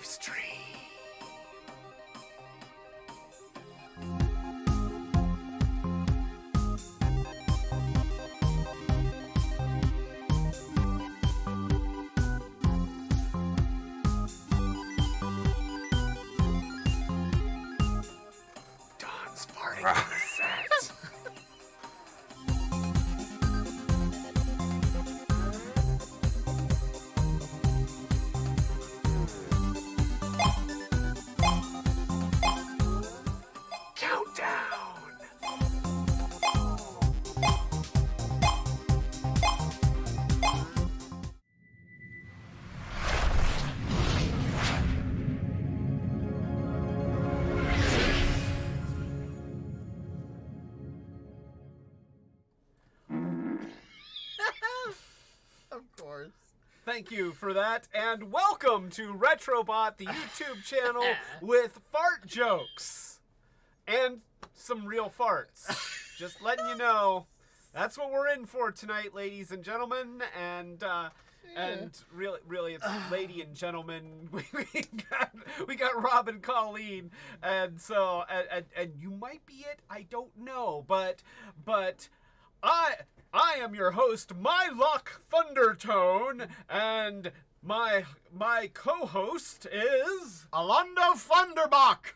Livestream. Don's farting on the set. Countdown. Of course. Thank you for that, and welcome to Retrobot, the YouTube channel with fart jokes and some real farts. Just letting you know, that's what we're in for tonight, ladies and gentlemen, and really, it's lady and gentlemen. We got Rob and Colleen, and so and you might be it. I don't know, but I am your host, My Luck Thundertone, and my co-host is Alondo Thunderbach.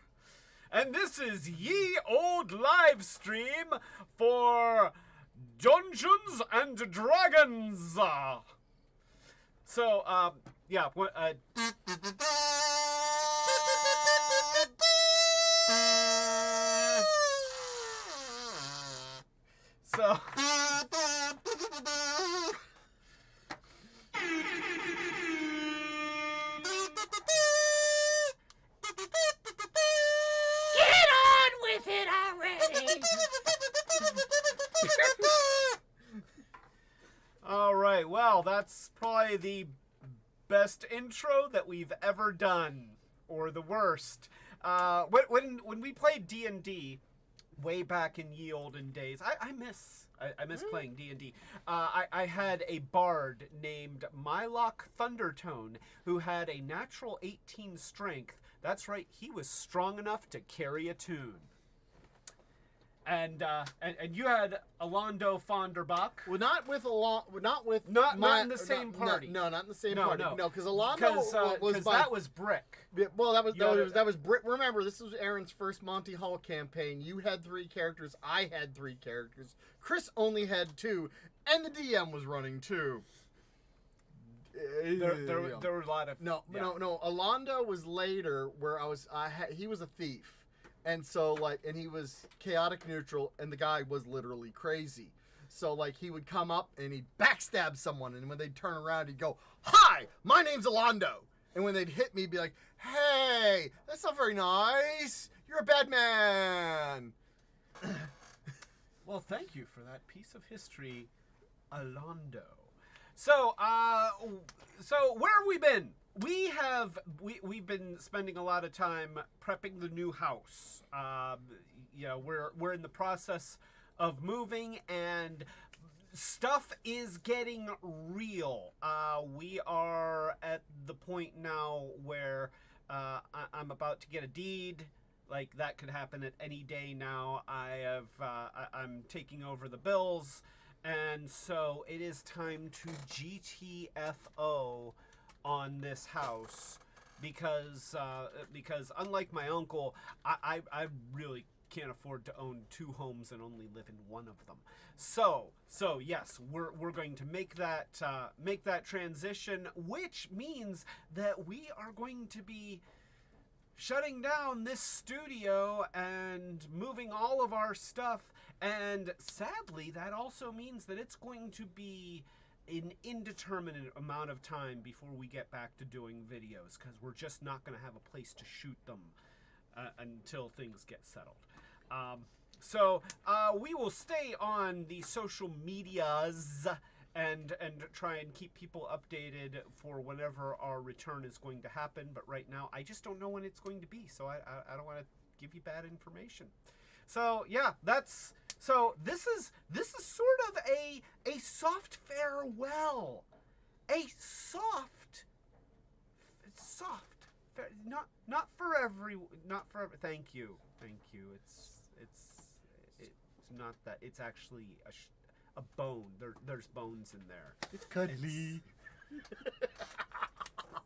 and this is Ye Old Livestream for Dungeons and Dragons. So, yeah, so. Get on with it already! All right, well, that's probably the best intro that we've ever done, or the worst. When we played D&D way back in ye olden days, I miss playing D&D. I had a bard named Mylock Thundertone who had a natural 18 strength. That's right, he was strong enough to carry a tune. And you had Alondo Fonderbach. Well, not with Not in the same party. No, not in the same No, party. no. No, because Alondo was by, that was Brick. well, that Yeah, was Brit. Remember, this was Aaron's first Monty Hall campaign. You had 3 characters. I had 3 characters. Chris only had 2, and the DM was running 2. There were a lot of No. Alondo was later, where he was a thief. And so, and he was chaotic neutral, and the guy was literally crazy. So, he would come up, and he'd backstab someone, and when they'd turn around, he'd go, "Hi, my name's Alondo." And when they'd hit me, he'd be like, "Hey, that's not very nice. You're a bad man." Well, thank you for that piece of history, Alondo. So where have we been? We've been spending a lot of time prepping the new house. We're in the process of moving, and stuff is getting real. We are at the point now where I'm about to get a deed. Like, that could happen at any day now. I'm taking over the bills, and so it is time to GTFO on this house, because unlike my uncle, I really can't afford to own 2 homes and only live in one of them. So yes, we're going to make that transition, which means that we are going to be shutting down this studio and moving all of our stuff, and sadly that also means that it's going to be an indeterminate amount of time before we get back to doing videos, because we're just not going to have a place to shoot them until things get settled. So we will stay on the social medias and try and keep people updated for whenever our return is going to happen. But right now, I just don't know when it's going to be, so I don't want to give you bad information. So yeah, this is sort of a soft farewell, a soft not for every, not for every, thank you. It's not that. It's actually a bone. There's bones in there. It's cuddly.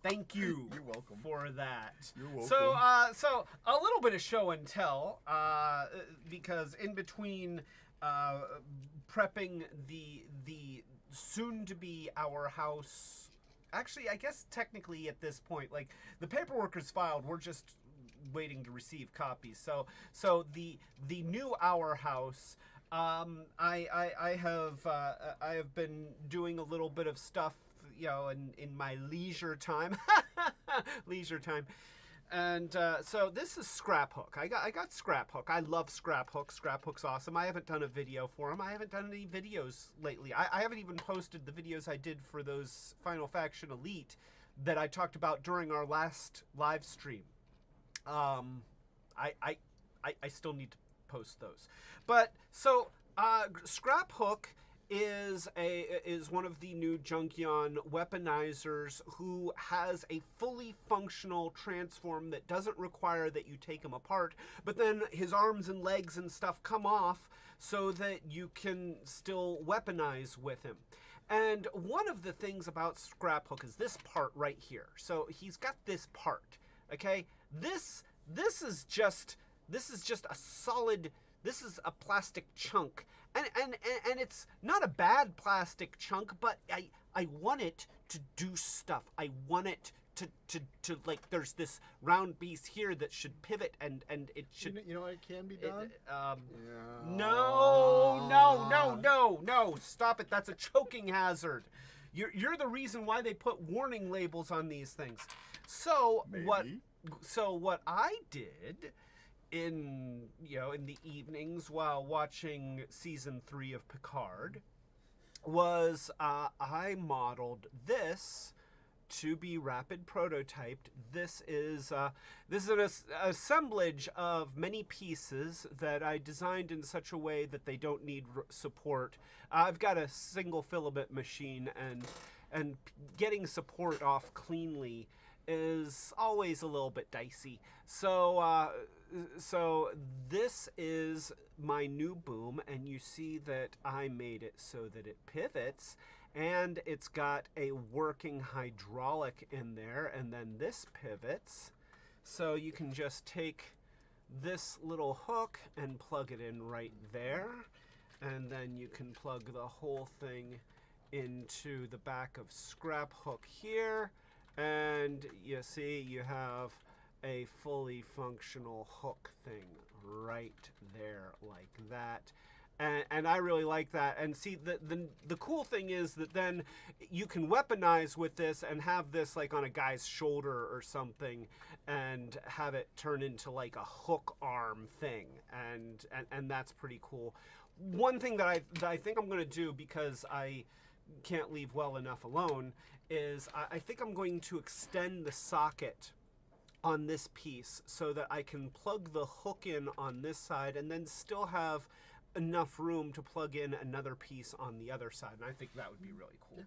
Thank you. You're welcome for that. You're welcome. So a little bit of show and tell, because in between prepping the soon to be our house. Actually, I guess technically at this point, like the paperwork is filed. We're just waiting to receive copies. So the new our house. I have been doing a little bit of stuff, in my leisure time, and so this is Scrap Hook. I got Scrap Hook. I love Scrap Hook. Scrap Hook's awesome. I haven't done a video for him. I haven't done any videos lately. I haven't even posted the videos I did for those Final Faction Elite that I talked about during our last live stream. I still need to post those. But so Scrap Hook is one of the new Junkion weaponizers who has a fully functional transform that doesn't require that you take him apart, but then his arms and legs and stuff come off so that you can still weaponize with him. And one of the things about Scrap Hook is this part right here. So he's got this part, okay? This is just a solid. This is a plastic chunk, and it's not a bad plastic chunk, but I want it to do stuff. I want it to like. There's this round piece here that should pivot, and it should. You know what can be done? No! Stop it! That's a choking hazard. You're the reason why they put warning labels on these things. So Maybe. what I did in the evenings while watching season 3 of Picard was I modeled this to be rapid prototyped. This is an assemblage of many pieces that I designed in such a way that they don't need support. I've got a single filament machine, and getting support off cleanly is always a little bit dicey. So this is my new boom, and you see that I made it so that it pivots, and it's got a working hydraulic in there, and then this pivots. So you can just take this little hook and plug it in right there, and then you can plug the whole thing into the back of Scrap Hook here, and you see you have a fully functional hook thing right there like that. And I really like that. And see, the cool thing is that then you can weaponize with this and have this like on a guy's shoulder or something, and have it turn into like a hook arm thing, and that's pretty cool. One thing that I think I'm going to do, because I can't leave well enough alone, is I think I'm going to extend the socket on this piece so that I can plug the hook in on this side and then still have enough room to plug in another piece on the other side. And I think that would be really cool.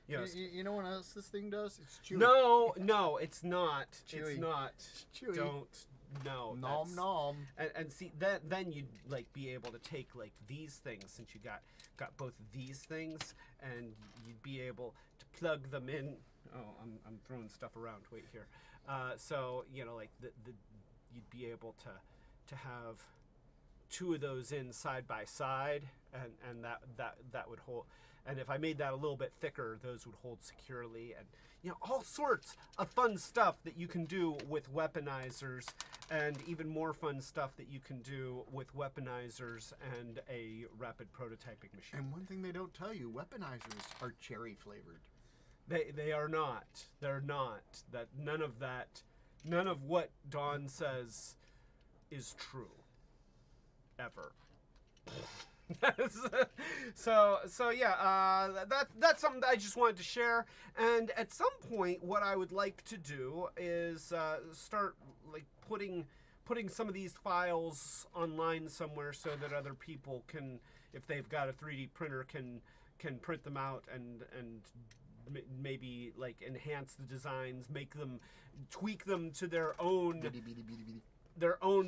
Yeah. You know what else this thing does? It's chewy. No, it's not. Chewy. It's not. It's chewy. Don't. No. Nom. And see, then you'd like be able to take like these things, since you got both of these things, and you'd be able to plug them in. Oh, I'm throwing stuff around. Wait here. So like you'd be able to have two of those in side by side, and that would hold. And if I made that a little bit thicker, those would hold securely, and all sorts of fun stuff that you can do with weaponizers, and even more fun stuff that you can do with weaponizers and a rapid prototyping machine. And one thing they don't tell you, weaponizers are cherry flavored. They are not. They're not. None of what Dawn says is true. Ever. so yeah, that's something that I just wanted to share. And at some point, what I would like to do is start like putting some of these files online somewhere, so that other people can, if they've got a 3D printer, can print them out and maybe like enhance the designs, tweak them to their own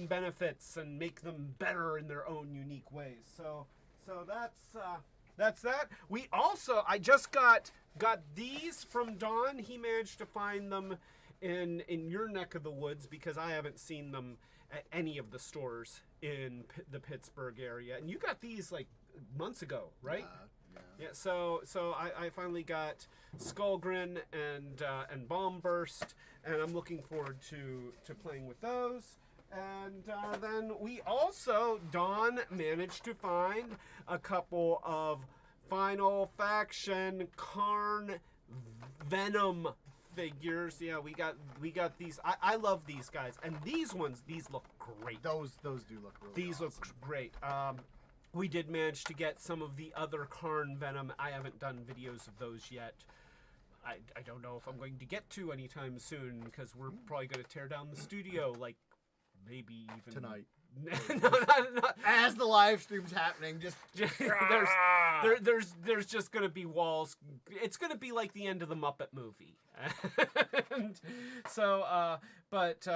benefits, and make them better in their own unique ways. So that's that. We also, I just got these from Don. He managed to find them in your neck of the woods, because I haven't seen them at any of the stores in the Pittsburgh area. And you got these like months ago, right? Yeah. So I finally got Skullgrin and Bomb Burst, and I'm looking forward to playing with those. And then we also, Don managed to find a couple of Final Faction Karn Venom figures. Yeah, we got these. I love these guys, and these look great. Those do look really These awesome. look great. We did manage to get some of the other Karn Venom. I haven't done videos of those yet. I don't know if I'm going to get to anytime soon, because we're probably going to tear down the studio, like maybe even Tonight. not, As the live stream's happening, just there's just gonna be walls. It's gonna be like the end of the Muppet movie. And so but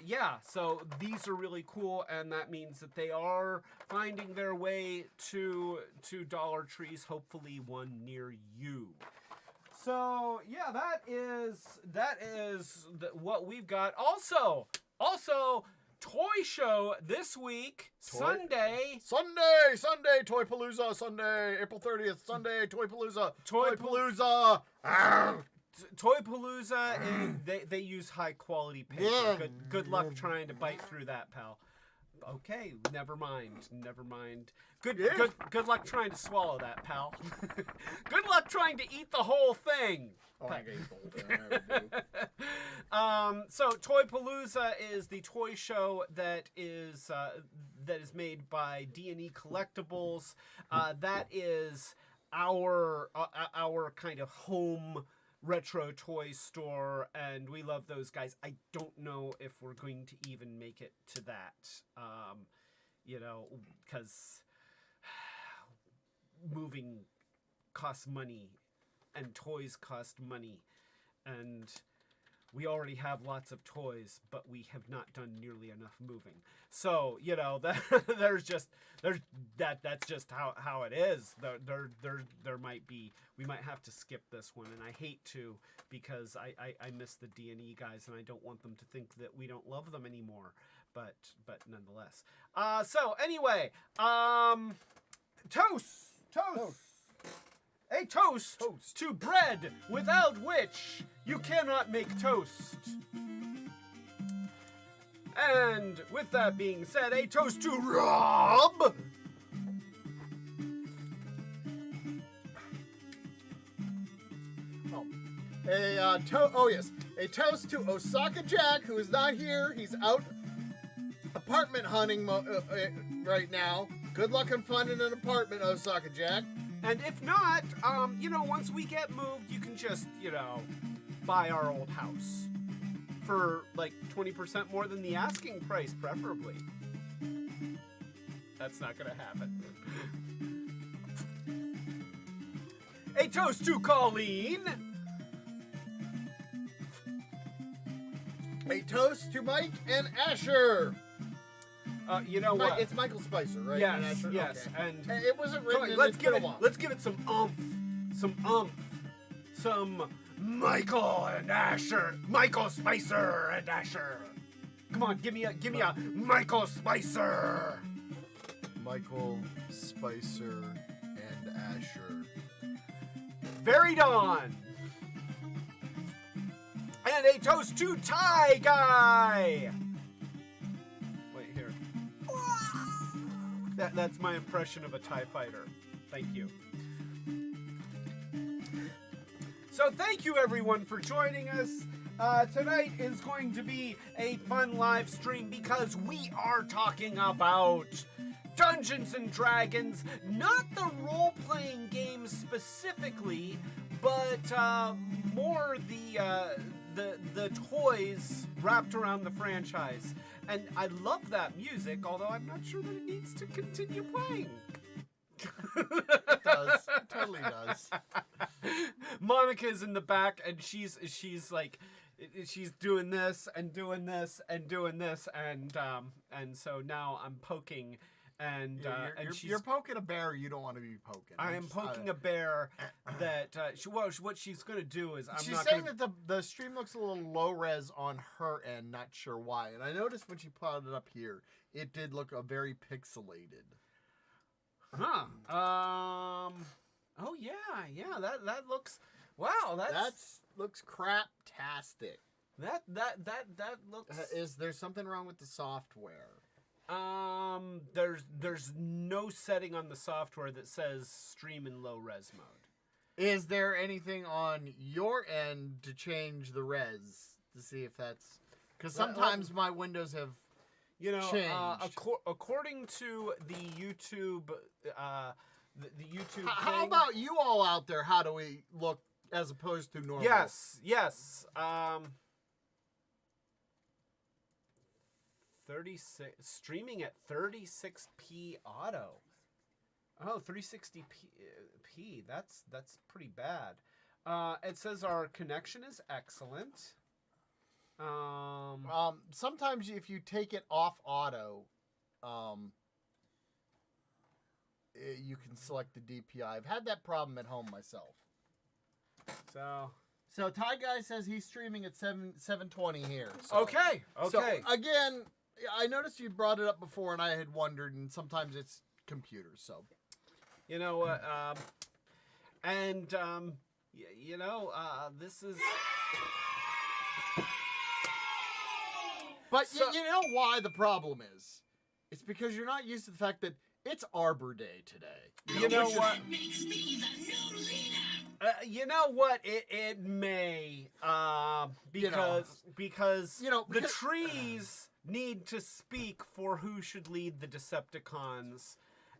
yeah, so these are really cool, and that means that they are finding their way to Dollar Trees, hopefully one near you. So yeah, that is what we've got. Also Toy show this week, Sunday, Toypalooza, Sunday, April 30th, Sunday, Toypalooza. Toypalooza, they use high quality paper. Yeah. Good luck trying to bite through that, pal. Okay, never mind. Good luck trying to swallow that, pal. Good luck trying to eat the whole thing. Oh, I can eat the whole thing. I never do. So Toypalooza is the toy show that is made by D&E Collectibles. That is our kind of home retro toy store, and we love those guys. I don't know if we're going to even make it to that, because moving costs money, and toys cost money, and we already have lots of toys, but we have not done nearly enough moving. So that's just how it is. There might be, we might have to skip this one, and I hate to, because I miss the D&E guys, and I don't want them to think that we don't love them anymore. But nonetheless. So anyway, toast. A toast to bread, without which you cannot make toast. And with that being said, a toast to Rob. A toast to Osaka Jack, who is not here. He's out apartment hunting right now. Good luck and finding an apartment, Osaka Jack. And if not, once we get moved, you can just, buy our old house for like 20% more than the asking price, preferably. That's not gonna happen. A toast to Colleen. A toast to Mike and Asher. You know what? It's Michael Spicer, right? Yes, And Asher? yes, Okay. and It wasn't written. Come on, in let's it's give been it. a while. Let's give it some oomph, some Michael and Asher, Michael Spicer and Asher. Come on, give me a Michael Spicer. Michael Spicer and Asher. Very Dawn. And a toast to Tie Guy. Wait here. That's my impression of a TIE fighter. Thank you. So thank you everyone for joining us. Tonight is going to be a fun live stream because we are talking about Dungeons and Dragons, not the role-playing game specifically, but more the toys wrapped around the franchise. And I love that music, although I'm not sure that it needs to continue playing. It does. It totally does. Monica's in the back, and she's like, she's doing this and doing this and doing this, and so now I'm poking, and you're poking a bear you don't want to be poking. I am poking a bear that what she's gonna do is she's saying that the stream looks a little low res on her end, not sure why. And I noticed when she put it up here, it did look very pixelated. Huh. Oh yeah. That looks. Wow. That looks craptastic. That looks. Is there something wrong with the software? There's no setting on the software that says stream in low res mode. Is there anything on your end to change the res to see if that's because sometimes my windows have changed. According to the YouTube, the YouTube. How about you all out there? How do we look as opposed to normal? Yes. 36 streaming at 36p auto. Oh, 360p. That's pretty bad. It says our connection is excellent. Sometimes if you take it off auto, you can select the DPI. I've had that problem at home myself. So Ty Guy says he's streaming at 720 here. So. Okay. So again, I noticed you brought it up before, and I had wondered, and sometimes it's computers. So, you know what? This is. But you know why the problem is? It's because you're not used to the fact that it's Arbor Day today. You know what? You know what? It may because the trees need to speak for who should lead the Decepticons,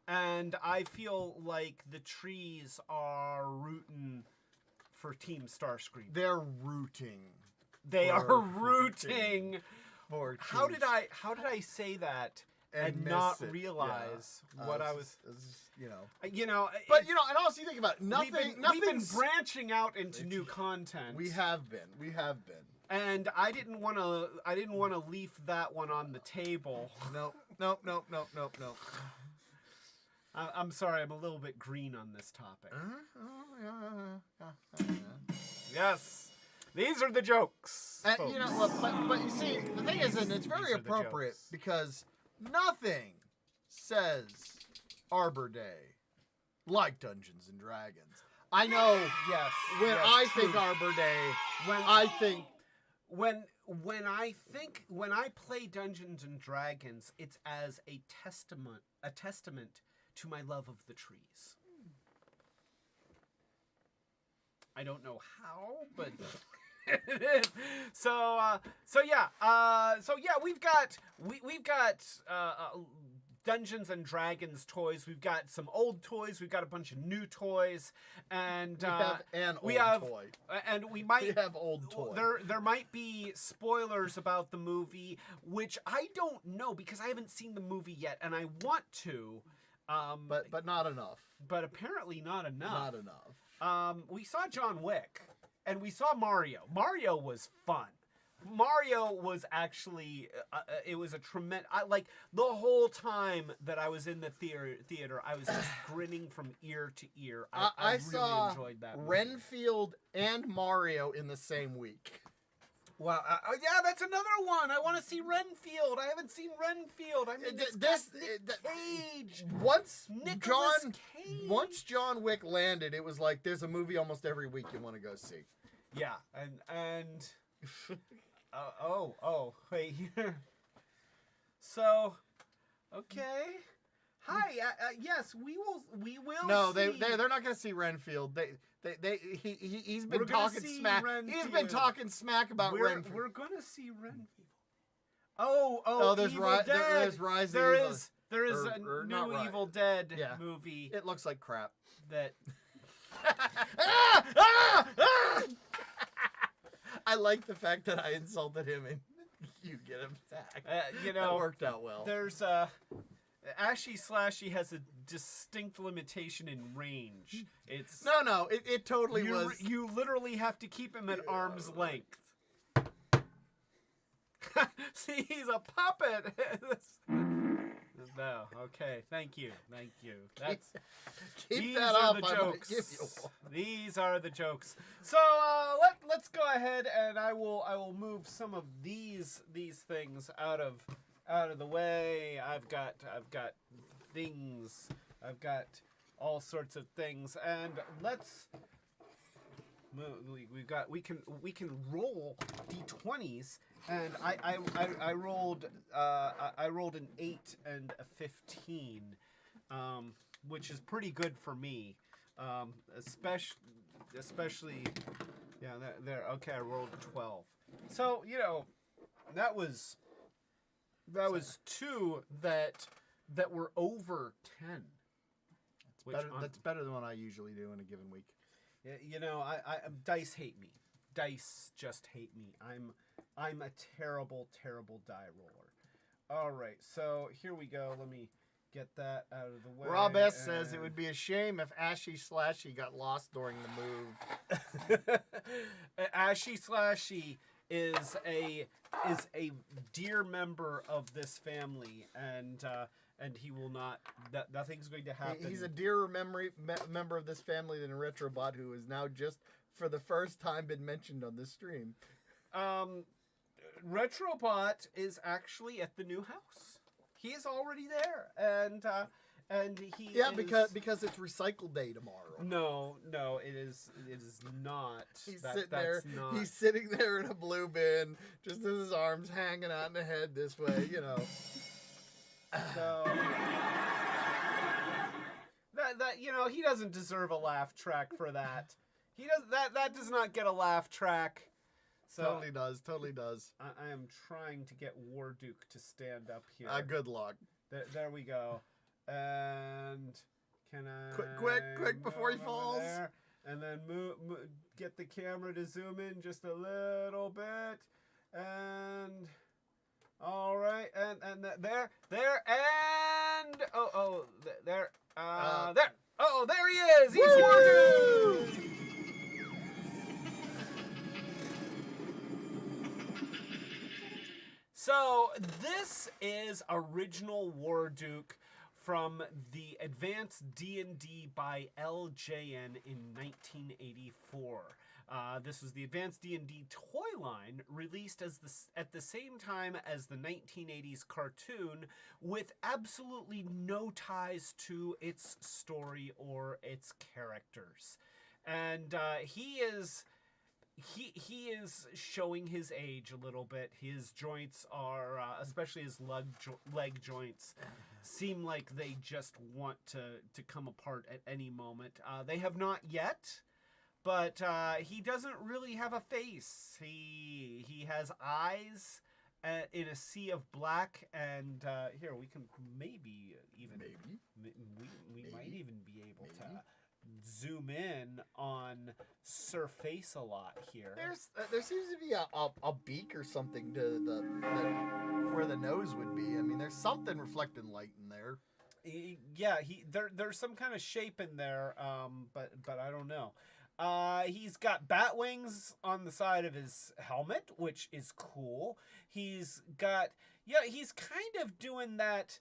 and I feel like the trees are rooting for Team Starscream. They're rooting. They are rooting. For how did I say that and not realize what I was? But and also you think about it, We've been branching out into new content. We have been. And I didn't want to leave that one on the table. No. I'm sorry, I'm a little bit green on this topic. Yes. These are the jokes. And, but you see, the thing is, and it's very appropriate because nothing says Arbor Day like Dungeons and Dragons. I know. Yes. When I think Arbor Day, when I play Dungeons and Dragons, it's as a testament to my love of the trees. I don't know how, but it is. So we've got Dungeons and Dragons toys. We've got some old toys. We've got a bunch of new toys, and we have old toys. There might be spoilers about the movie, which I don't know because I haven't seen the movie yet, and I want to. But not enough. But apparently not enough. Not enough. We saw John Wick, and we saw Mario. Mario was fun. Mario was actually, it was a tremendous, like the whole time that I was in the theater, I was just grinning from ear to ear. I really enjoyed that movie. Renfield and Mario in the same week. Wow, yeah, that's another one. I want to see Renfield. I haven't seen Renfield. I mean, Cage. Once John Wick landed, it was like there's a movie almost every week you want to go see. Yeah, and wait here. So, okay. Hi. Yes, we will. No, they're not going to see Renfield. He's been talking smack. He's been talking smack about Renfield. We're going to see Renfield. Oh, there's Rise of Evil. There is a new Evil Dead movie. It looks like crap. That. I like the fact that I insulted him and you get him attacked. That worked out well. There's Ashy Slashy has a distinct limitation in range. It's No, it totally was. You literally have to keep him at arm's length. See, he's a puppet. No, okay, thank you. That's Keep these that are up. the I'm gonna jokes. give you one. These are the jokes. So let's go ahead and I will move some of these things out of the way. I've got things. I've got all sorts of things, and let's. We can roll d20s, and I rolled an 8 and a 15, which is pretty good for me, especially yeah there okay, I rolled 12, so that was 2 that were over 10. That's better than what I usually do in a given week. I dice hate me. Dice just hate me. I'm a terrible die roller. All right, so here we go. Let me get that out of the way. Rob S says it would be a shame if Ashy Slashy got lost during the move. Ashy Slashy is a dear member of this family, and he will not. Nothing's going to happen. He's a dearer member of this family than Retrobot, who has now just for the first time been mentioned on this stream. Retrobot is actually at the new house. He is already there, and he Yeah, is... because it's recycle day tomorrow. No, it is not. He's Not... He's sitting there in a blue bin, just with his arms hanging out in the head this way, So that he doesn't deserve a laugh track for that. He does that does not get a laugh track. So Totally does. I am trying to get Warduke to stand up here. Good luck. There we go. And can I quick before he falls. There, and then get the camera to zoom in just a little bit. And all right, and there, and there. Oh, there he is. He's Warduke. So this is original Warduke from the Advanced D&D by LJN in 1984. This was the Advanced D&D toy line, released at the same time as the 1980s cartoon, with absolutely no ties to its story or its characters. And he is showing his age a little bit. His joints are, especially his leg joints, seem like they just want to come apart at any moment. They have not yet. But he doesn't really have a face. He has eyes in a sea of black, and here we can maybe we might even be able to zoom in on Sir Face a lot here. There seems to be a beak or something to where the nose would be. I mean, there's something reflecting light in there. Yeah, there's some kind of shape in there, but I don't know. He's got bat wings on the side of his helmet, which is cool. He's kind of doing that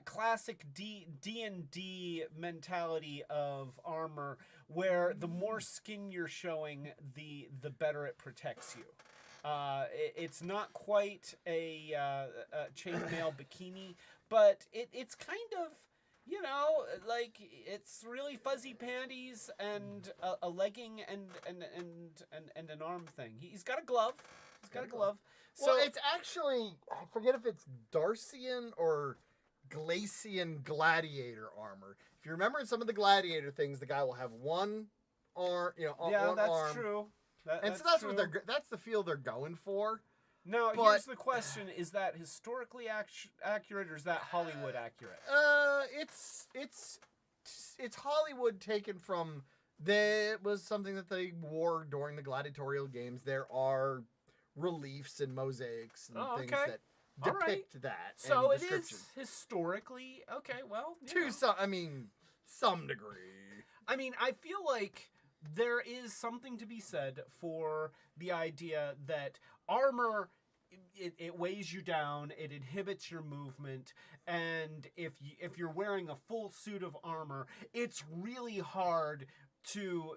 classic D&D mentality of armor, where the more skin you're showing, the better it protects you. It's not quite a chainmail bikini, but it's kind of, like it's really fuzzy panties and a legging and an arm thing. He's got a glove. So it's actually, I forget if it's Darcian or Glacian gladiator armor. If you remember in some of the gladiator things, the guy will have one arm, one arm. Yeah, that's true. That's true. That's the feel they're going for. No, here's the question: is that historically accurate, or is that Hollywood accurate? It's Hollywood taken from. That was something that they wore during the gladiatorial games. There are reliefs and mosaics and things All right. depict that. So in it description. is historically okay. Well, To some degree. I mean, I feel like there is something to be said for the idea that armor, it weighs you down, it inhibits your movement, and if you're wearing a full suit of armor, it's really hard to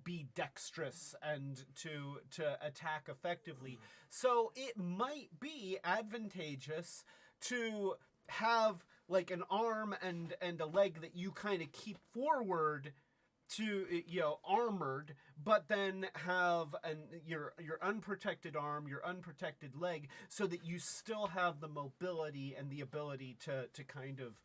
be dexterous and to attack effectively. So it might be advantageous to have like an arm and a leg that you kind of keep forward to, armored, but then have your unprotected arm, your unprotected leg, so that you still have the mobility and the ability to kind of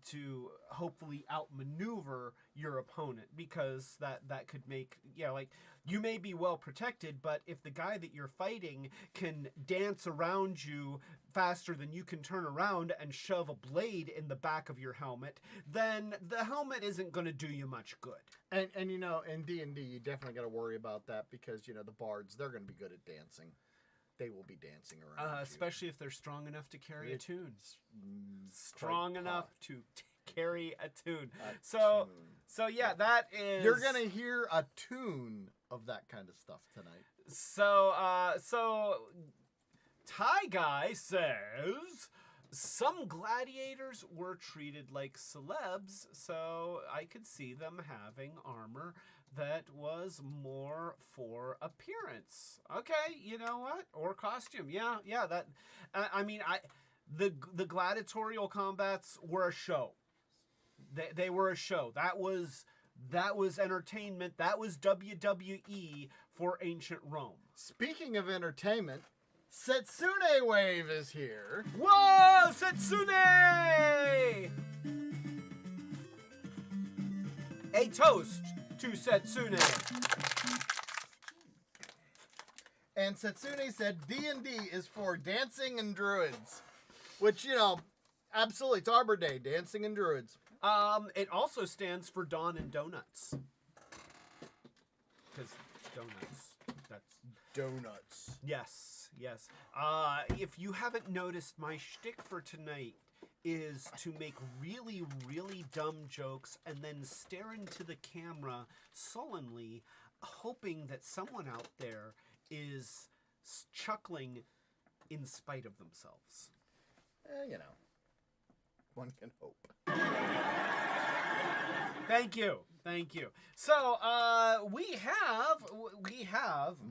to hopefully outmaneuver your opponent, because that could make, like, you may be well protected, but if the guy that you're fighting can dance around you faster than you can turn around and shove a blade in the back of your helmet, then the helmet isn't going to do you much good. And in D&D, you definitely got to worry about that because, the bards, they're going to be good at dancing. They will be dancing around Especially if they're strong enough to carry a tune. Strong enough to carry a tune. So yeah, that is... You're going to hear a tune of that kind of stuff tonight. So Ty Guy says... Some gladiators were treated like celebs, so I could see them having armor that was more for appearance. Okay, you know what? Or costume. Yeah, that... The gladiatorial combats were a show. They were a show. That was entertainment. That was WWE for ancient Rome. Speaking of entertainment... Setsune Wave is here. Whoa, Setsune! A toast to Setsune. And Setsune said D&D is for dancing and druids. Which, absolutely, it's Arbor Day, dancing and druids. It also stands for Dawn and Donuts. Because donuts, that's... Donuts. Yes. If you haven't noticed, my shtick for tonight is to make really, really dumb jokes and then stare into the camera sullenly, hoping that someone out there is chuckling in spite of themselves. One can hope. Thank you. So, we have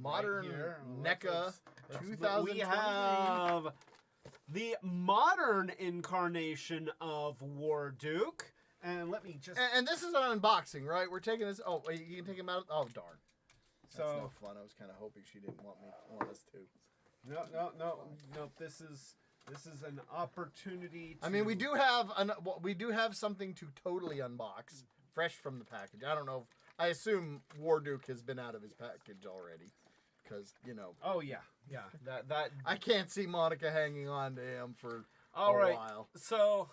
modern right here, NECA 2023. We have the modern incarnation of Warduke. And let me just... And this is an unboxing, right? We're taking this... Oh, wait, you can take him out... Oh, darn. That's no fun. I was kind of hoping she didn't want us to. No. This is an opportunity to... I mean, we do have something to totally unbox, fresh from the package. I don't know. I assume Warduke has been out of his package already, because Oh yeah. That. I can't see Monica hanging on to him for a while. So.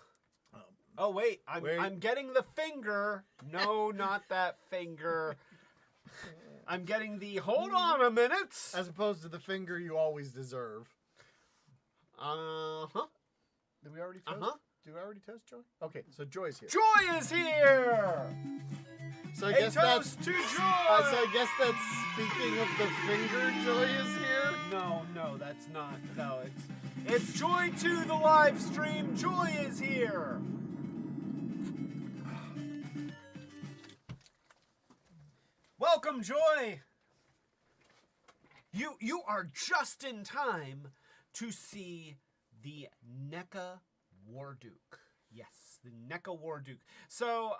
Oh wait, I'm getting the finger. No, not that finger. I'm getting the. Hold on a minute. As opposed to the finger you always deserve. Did we already toast? Did we already toast Joy? Okay, so Joy's here. Joy is here! So I guess that's to Joy! So I guess that's speaking of the finger, Joy is here? No, that's not. No, it's Joy to the live stream. Joy is here! Welcome, Joy! You are just in time to see the NECA Warduke. Yes, the NECA Warduke. So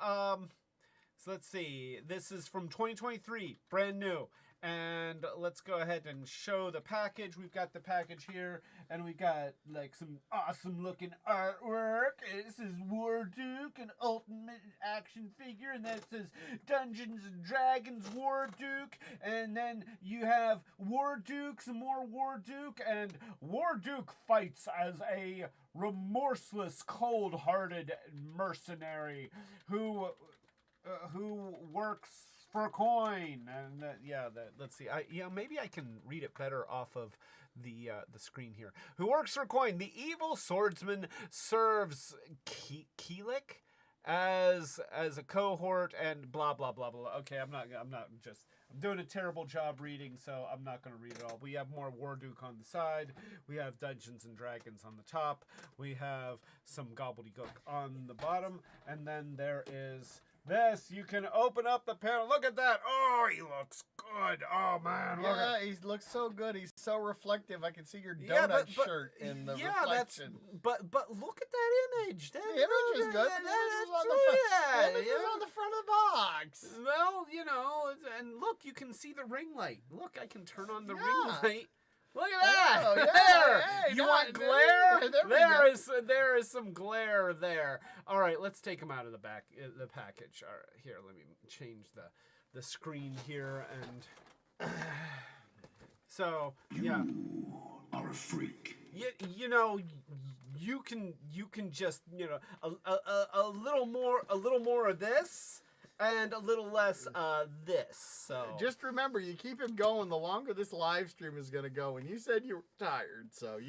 let's see. This is from 2023, brand new. And let's go ahead and show the package. We've got the package here, and we got like some awesome looking artwork. This is Warduke, an ultimate action figure, and then it says Dungeons and Dragons Warduke, and then you have Warduke, some more Warduke, and Warduke fights as a remorseless, cold-hearted mercenary who works for coin. And let's see. Maybe I can read it better off of the screen here. Who works for coin? The evil swordsman serves Keelik as a cohort and blah blah blah blah. Okay, I'm doing a terrible job reading, so I'm not going to read it all. We have more Warduke on the side. We have Dungeons and Dragons on the top. We have some gobbledygook on the bottom, and then there is this. You can open up the panel. Look at that. Oh, he looks good. Oh man, look at. He looks so good. He's so reflective. I can see your donut shirt in the reflection. But look at that image. That the image is good. The image is on the front of the box. Well, and look, you can see the ring light. Look, I can turn on the ring light. Look at that! Oh, yeah. There! Hey, you want glare? Yeah, there is some glare there. All right, let's take them out of the package. All right, here, let me change the screen here and so yeah. You are a freak. You can just a little more of this. And a little less this. So just remember, you keep him going, the longer this live stream is going to go. And you said you were tired, so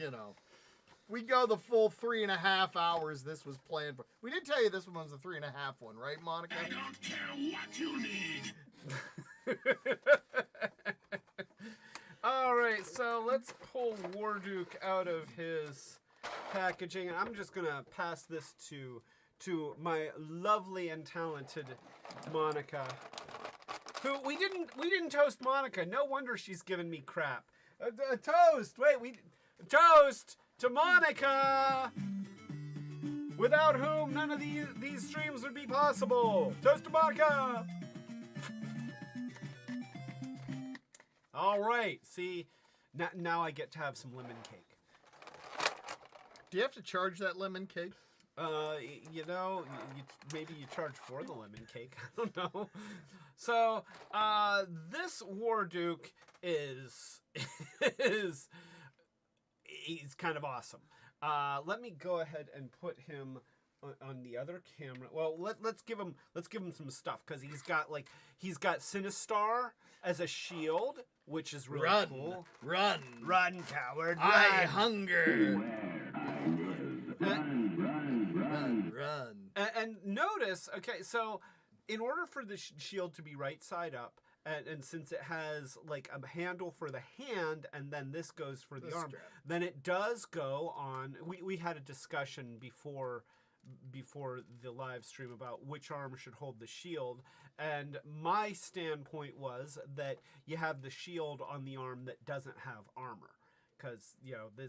we go the full 3.5 hours this was planned for. We did tell you this one was the 3.5 one, right, Monica? I don't care what you need. All right, so let's pull Warduke out of his packaging, and I'm just gonna pass this to my lovely and talented Monica, who we didn't toast Monica. No wonder she's giving me crap. A toast. Wait, toast to Monica, without whom none of these streams would be possible. Toast to Monica. All right. See, now I get to have some lemon cake. Do you have to charge that lemon cake? Maybe you charge for the lemon cake. I don't know. So, this Warduke is he's kind of awesome. Let me go ahead and put him on the other camera. Well, let's give him some stuff, because he's got Sinistar as a shield, which is really cool. Run, coward! I hunger. Run. And notice, okay, so in order for the shield to be right side up, and since it has like a handle for the hand, and then this goes for the arm, strap. then it does go on. We had a discussion before the live stream about which arm should hold the shield, and my standpoint was that you have the shield on the arm that doesn't have armor. Because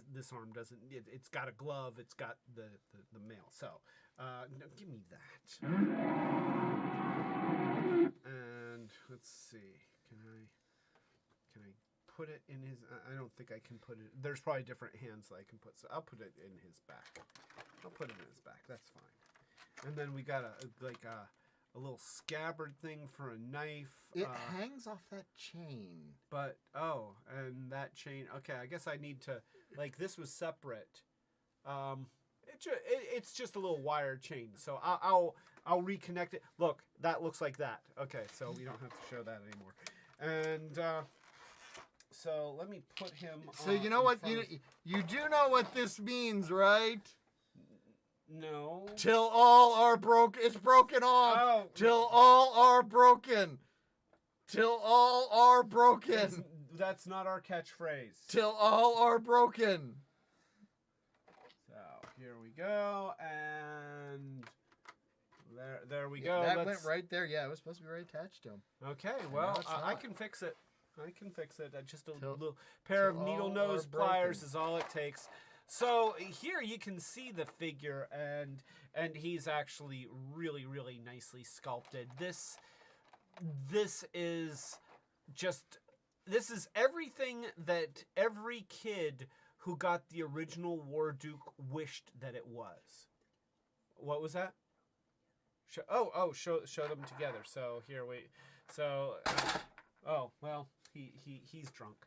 this arm doesn't. It's got a glove. It's got the mail. So, no, give me that. And let's see. Can I put it in his? I don't think I can put it. There's probably different hands that I can put. So I'll put it in his back. I'll put it in his back. That's fine. And then we got a little scabbard thing for a knife. It hangs off that chain. But, and that chain, okay, I guess I need to, this was separate. It's just a little wire chain, so I'll reconnect it. Look, that looks like that. Okay, so we don't have to show that anymore. And, so let me put him So you know what, you do know what this means, right? No. Till all are broken. It's broken off. Oh. Till all are broken. Till all are broken. That's not our catchphrase. Till all are broken. So here we go, and there we go. That went right there. Yeah, it was supposed to be right attached to him. Okay, well, it's I not. can fix it. Just a little pair of needle nose pliers is all it takes. So here you can see the figure, and he's actually really, really nicely sculpted. This is everything that every kid who got the original Warduke wished that it was. What was that? Show them together. So here we. So well, he's drunk.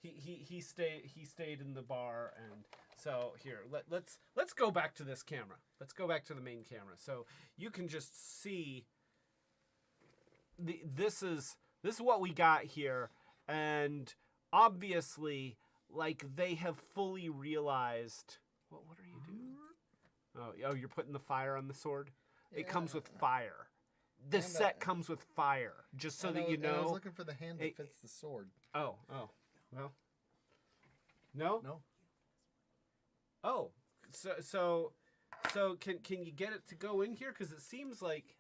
He stayed in the bar, and so here let's go back to this camera. Let's go back to the main camera, so you can just see this is what we got here, and obviously, like, they have fully realized. What are you doing? Oh, you're putting the fire on the sword. It comes with fire. This set comes with fire, just so that you know. I was looking for the hand that fits the sword. Oh, well. No? No. Oh, so can you get it to go in here? Because it seems like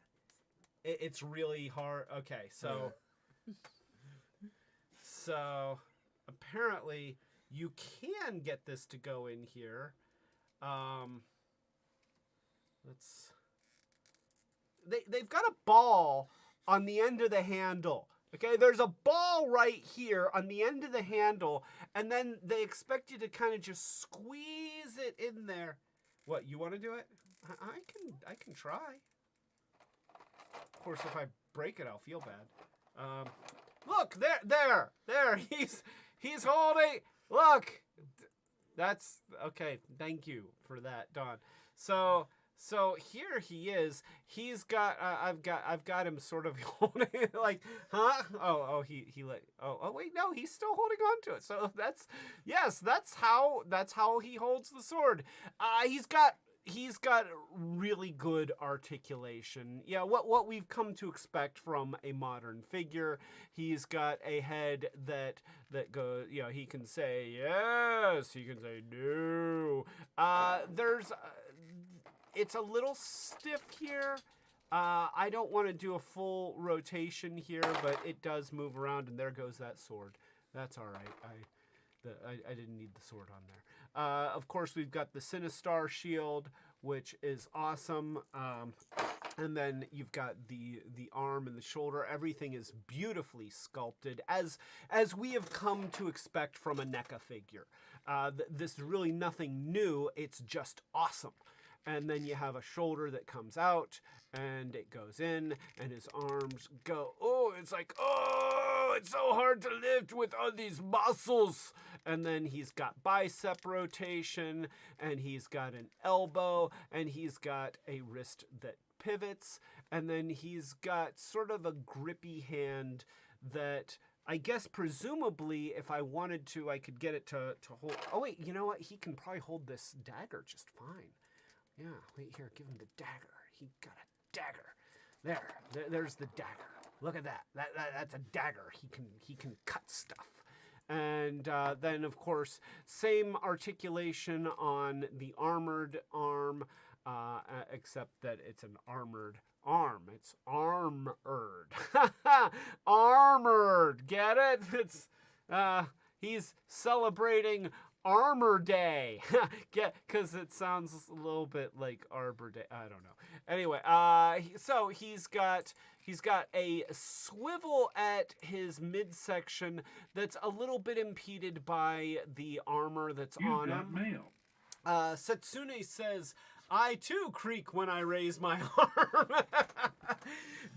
it's really hard. Okay, so apparently you can get this to go in here. They've got a ball on the end of the handle. Okay, there's a ball right here on the end of the handle, and then they expect you to kind of just squeeze it in there. What, you want to do it? I can try. Of course, if I break it, I'll feel bad. Look, there. He's holding. Look, that's okay. Thank you for that, Don. So here he is. He's got. I've got him sort of holding it like, huh? He let. Oh wait, no, he's still holding on to it. So that's how he holds the sword. He's got really good articulation. Yeah, what we've come to expect from a modern figure. He's got a head that goes, he can say yes, he can say no. It's a little stiff here. I don't want to do a full rotation here, but it does move around, and there goes that sword. That's all right. I didn't need the sword on there. Of course, we've got the Sinistar shield, which is awesome. And then you've got the arm and the shoulder. Everything is beautifully sculpted, as we have come to expect from a NECA figure. This is really nothing new. It's just awesome. And then you have a shoulder that comes out, and it goes in, and his arms go, it's so hard to lift with all these muscles. And then he's got bicep rotation, and he's got an elbow, and he's got a wrist that pivots, and then he's got sort of a grippy hand that I guess presumably if I wanted to, I could get it to hold. Oh wait, you know what? He can probably hold this dagger just fine. Yeah, wait here, give him the dagger. He got a dagger. There's the dagger. Look at that. That's a dagger. He can cut stuff. And then of course, same articulation on the armored arm, except that it's an armored arm. It's armored. Armored. Get it? It's he's celebrating Armor Day. Because it sounds a little bit like Arbor Day. I don't know. Anyway, so he's got a swivel at his midsection that's a little bit impeded by the armor that's on him. Mail. Setsune says, I too creak when I raise my arm.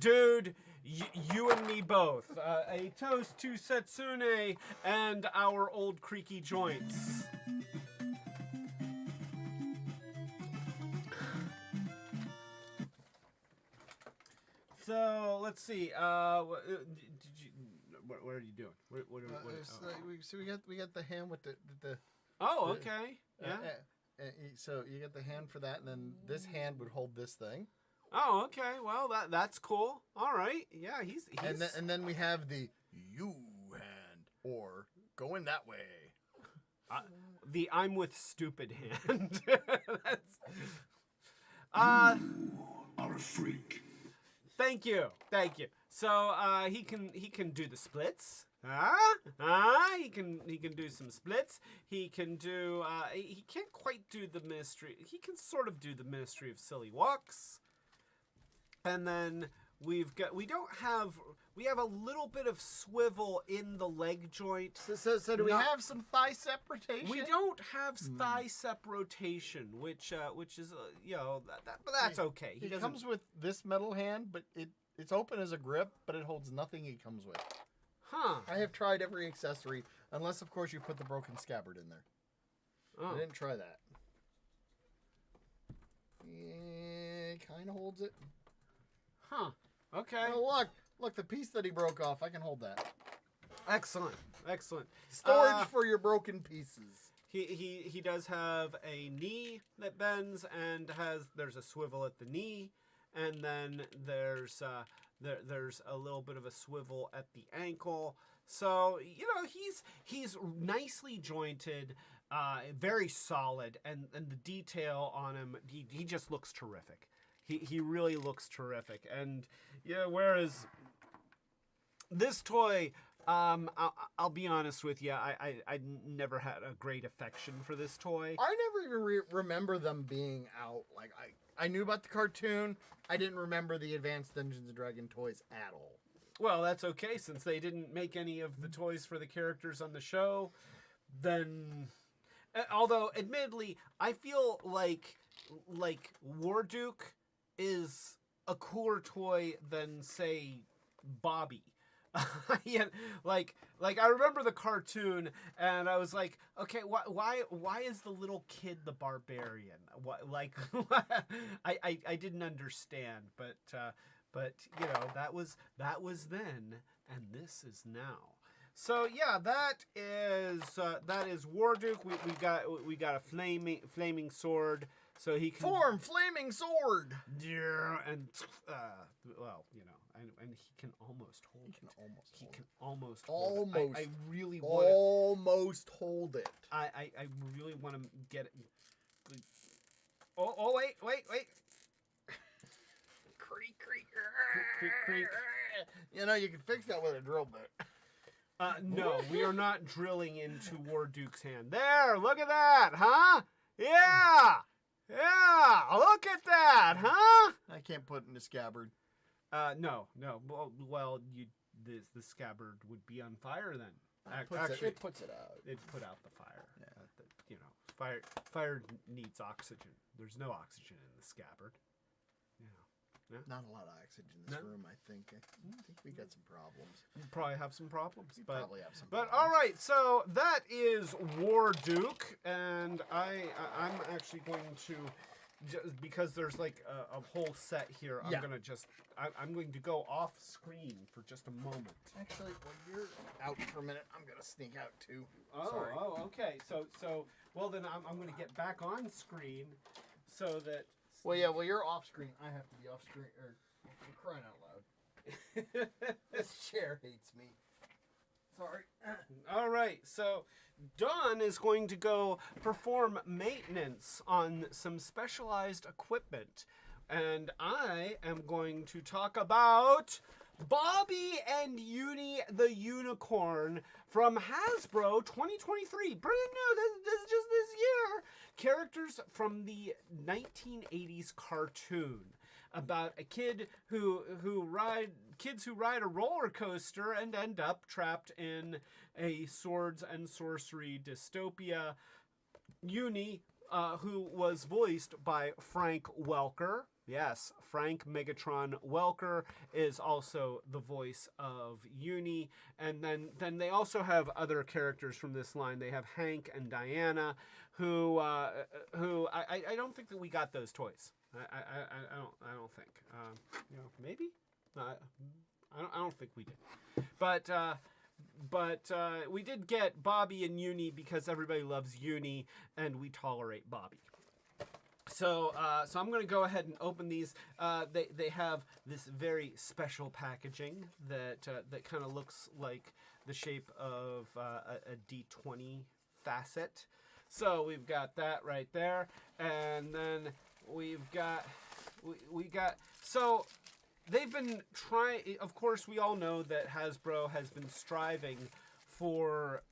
Dude, you and me both. A toast to Setsune and our old creaky joints. So let's see. What are you doing? So we got the hand with the. Oh, okay. Yeah. So you get the hand for that, and then this hand would hold this thing. Oh, okay. Well, that's cool. All right. Yeah, he's... And then we have the you hand, or going that way. The I'm with stupid hand. You are a freak. Thank you. So he can do the splits. He can do some splits. He can do. He can't quite do the ministry. He can sort of do the Ministry of Silly Walks. And then we have a little bit of swivel in the leg joint. So do we have some thicep rotation? We don't have thicep rotation, which is but that's okay. He comes with this metal hand, but it's open as a grip, but it holds nothing. He comes with. Huh. I have tried every accessory, unless of course you put the broken scabbard in there. Oh. I didn't try that. Yeah, kind of holds it. Huh. Okay. Oh, look. Look, the piece that he broke off, I can hold that. Excellent, excellent. Storage for your broken pieces. He does have a knee that bends and there's a swivel at the knee, and then there's a little bit of a swivel at the ankle. So he's nicely jointed, very solid, and the detail on him, he just looks terrific. He really looks terrific. And yeah, whereas this toy, I'll be honest with you, I never had a great affection for this toy. I never even remember them being out. Like, I knew about the cartoon. I didn't remember the Advanced Dungeons & Dragons toys at all. Well, that's okay, since they didn't make any of the toys for the characters on the show. Then, although admittedly, I feel like Warduke is a cooler toy than, say, Bobby. Yeah, like I remember the cartoon, and I was like, okay, why is the little kid the barbarian? What, like, I didn't understand, but that was then, and this is now. So yeah, that is Warduke. We got a flaming sword, so he can form flaming sword. Yeah, and and he can almost hold it. He can almost hold it. I really want almost hold it. I really want to get it. Oh wait. Creak. You can fix that with a drill bit. No, we are not drilling into Warduke's hand. There, look at that, huh? Yeah, look at that, huh? I can't put it in the scabbard. No. Well, the scabbard would be on fire then. Actually, it puts it out. It put out the fire. Yeah. Fire needs oxygen. There's no oxygen in the scabbard. Yeah. Not a lot of oxygen in this room, I think. I think we got some problems. We probably have some problems. But all right, so that is Warduke, and I'm actually going to, just because there's like a whole set here, I'm going to go off screen for just a moment. Actually, when you're out for a minute, I'm gonna sneak out too. Sorry. Okay. So well then I'm going to get back on screen so that. Well, you're off screen. I have to be off screen. I'm crying out loud. This chair hates me. Sorry. All right, so Dawn is going to go perform maintenance on some specialized equipment, and I am going to talk about Bobby and Uni the Unicorn from Hasbro 2023. Brand new, this is just this year. Characters from the 1980s cartoon about a kid who ride a roller coaster and end up trapped in a swords and sorcery dystopia. Uni, who was voiced by Frank Welker. Yes, Frank Megatron Welker is also the voice of Uni. And then they also have other characters from this line. They have Hank and Diana, who I don't think that we got those toys. I don't think. Maybe. I don't think we did. But we did get Bobby and Uni because everybody loves Uni and we tolerate Bobby. So I'm going to go ahead and open these. They have this very special packaging that kind of looks like the shape of a D20 facet. So we've got that right there, and then we got. So they've been trying. Of course, we all know that Hasbro has been striving for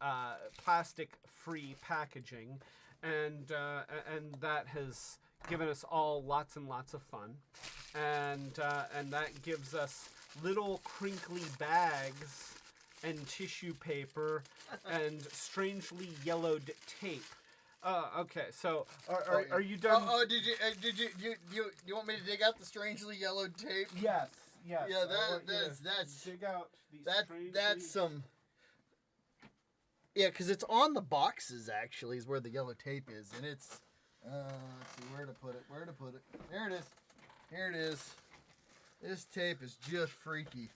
plastic-free packaging, and that has given us all lots and lots of fun, and that gives us little crinkly bags and tissue paper and strangely yellowed tape. Okay, so are you done? Did you want me to dig out the strangely yellowed tape? Yes. Yeah, that's dig out these that's some. Yeah, because it's on the boxes actually is where the yellow tape is, and it's. Let's see where to put it. There it is. Here it is. This tape is just freaky.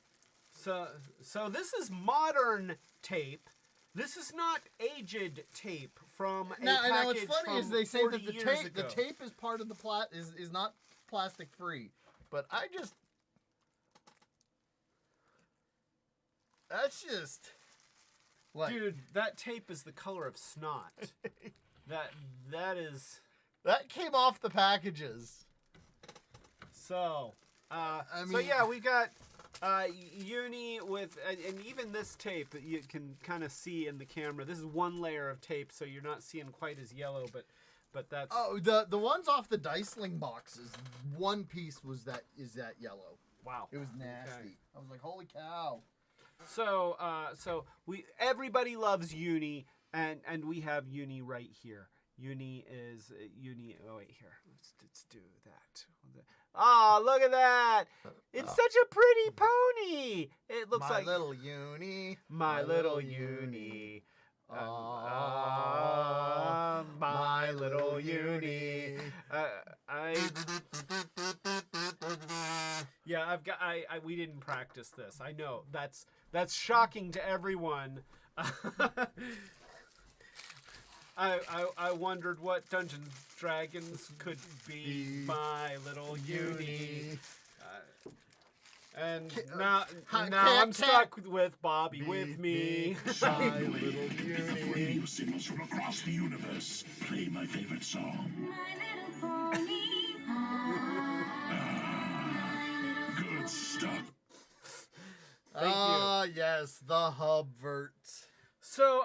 So this is modern tape. This is not aged tape from a Now, package what's funny from is they say 40 that the years tape, the ago. tape is part of the is not plastic free, but that's just like Dude, that tape is the color of snot. that is that came off the packages. so. So mean- yeah, we got uni with, and even this tape that you can kind of see in the camera. This is one layer of tape, so you're not seeing quite as yellow, but that's. Oh, the ones off the diceling boxes, one piece is that yellow. Wow. It was nasty. Okay. I was like, holy cow. So everybody loves uni, and we have uni right here. Uni is uni. Oh wait, here. Let's do that. Oh, look at that! It's such a pretty pony. It looks my like little uni. my little uni. My little uni. Yeah, we didn't practice this. I know that's shocking to everyone. I wondered what Dungeons Dragons could be. My little uni. And now I'm stuck with Bobby with me. My little uni. Radio signals from across the universe. Play my favorite song. My little pony. Good stuff. Thank you. Yes, the Hubvert. So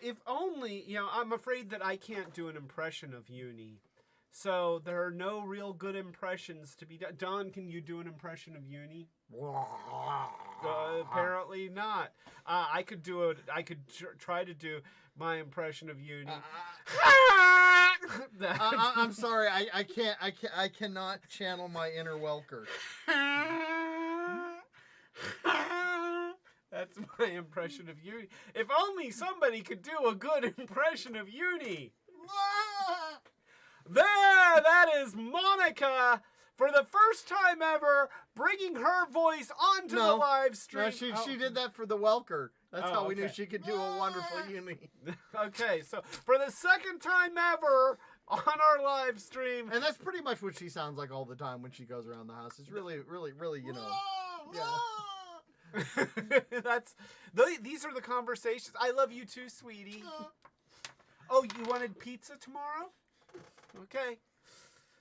if only, I'm afraid that I can't do an impression of Uni. So there are no real good impressions to be done. Don, can you do an impression of Uni? Apparently not. I could do it. I could try to do my impression of Uni. I'm sorry, I cannot channel my inner Welker. That's my impression of Uni. If only somebody could do a good impression of Uni. There, that is Monica for the first time ever bringing her voice onto the live stream. No, she did that for the Welker. That's how we knew okay. she could do a wonderful Uni. Okay, so for the second time ever on our live stream. And that's pretty much what she sounds like all the time when she goes around the house. It's really, you know. Yeah. These are the conversations. I love you too, sweetie. Oh, you wanted pizza tomorrow? Okay.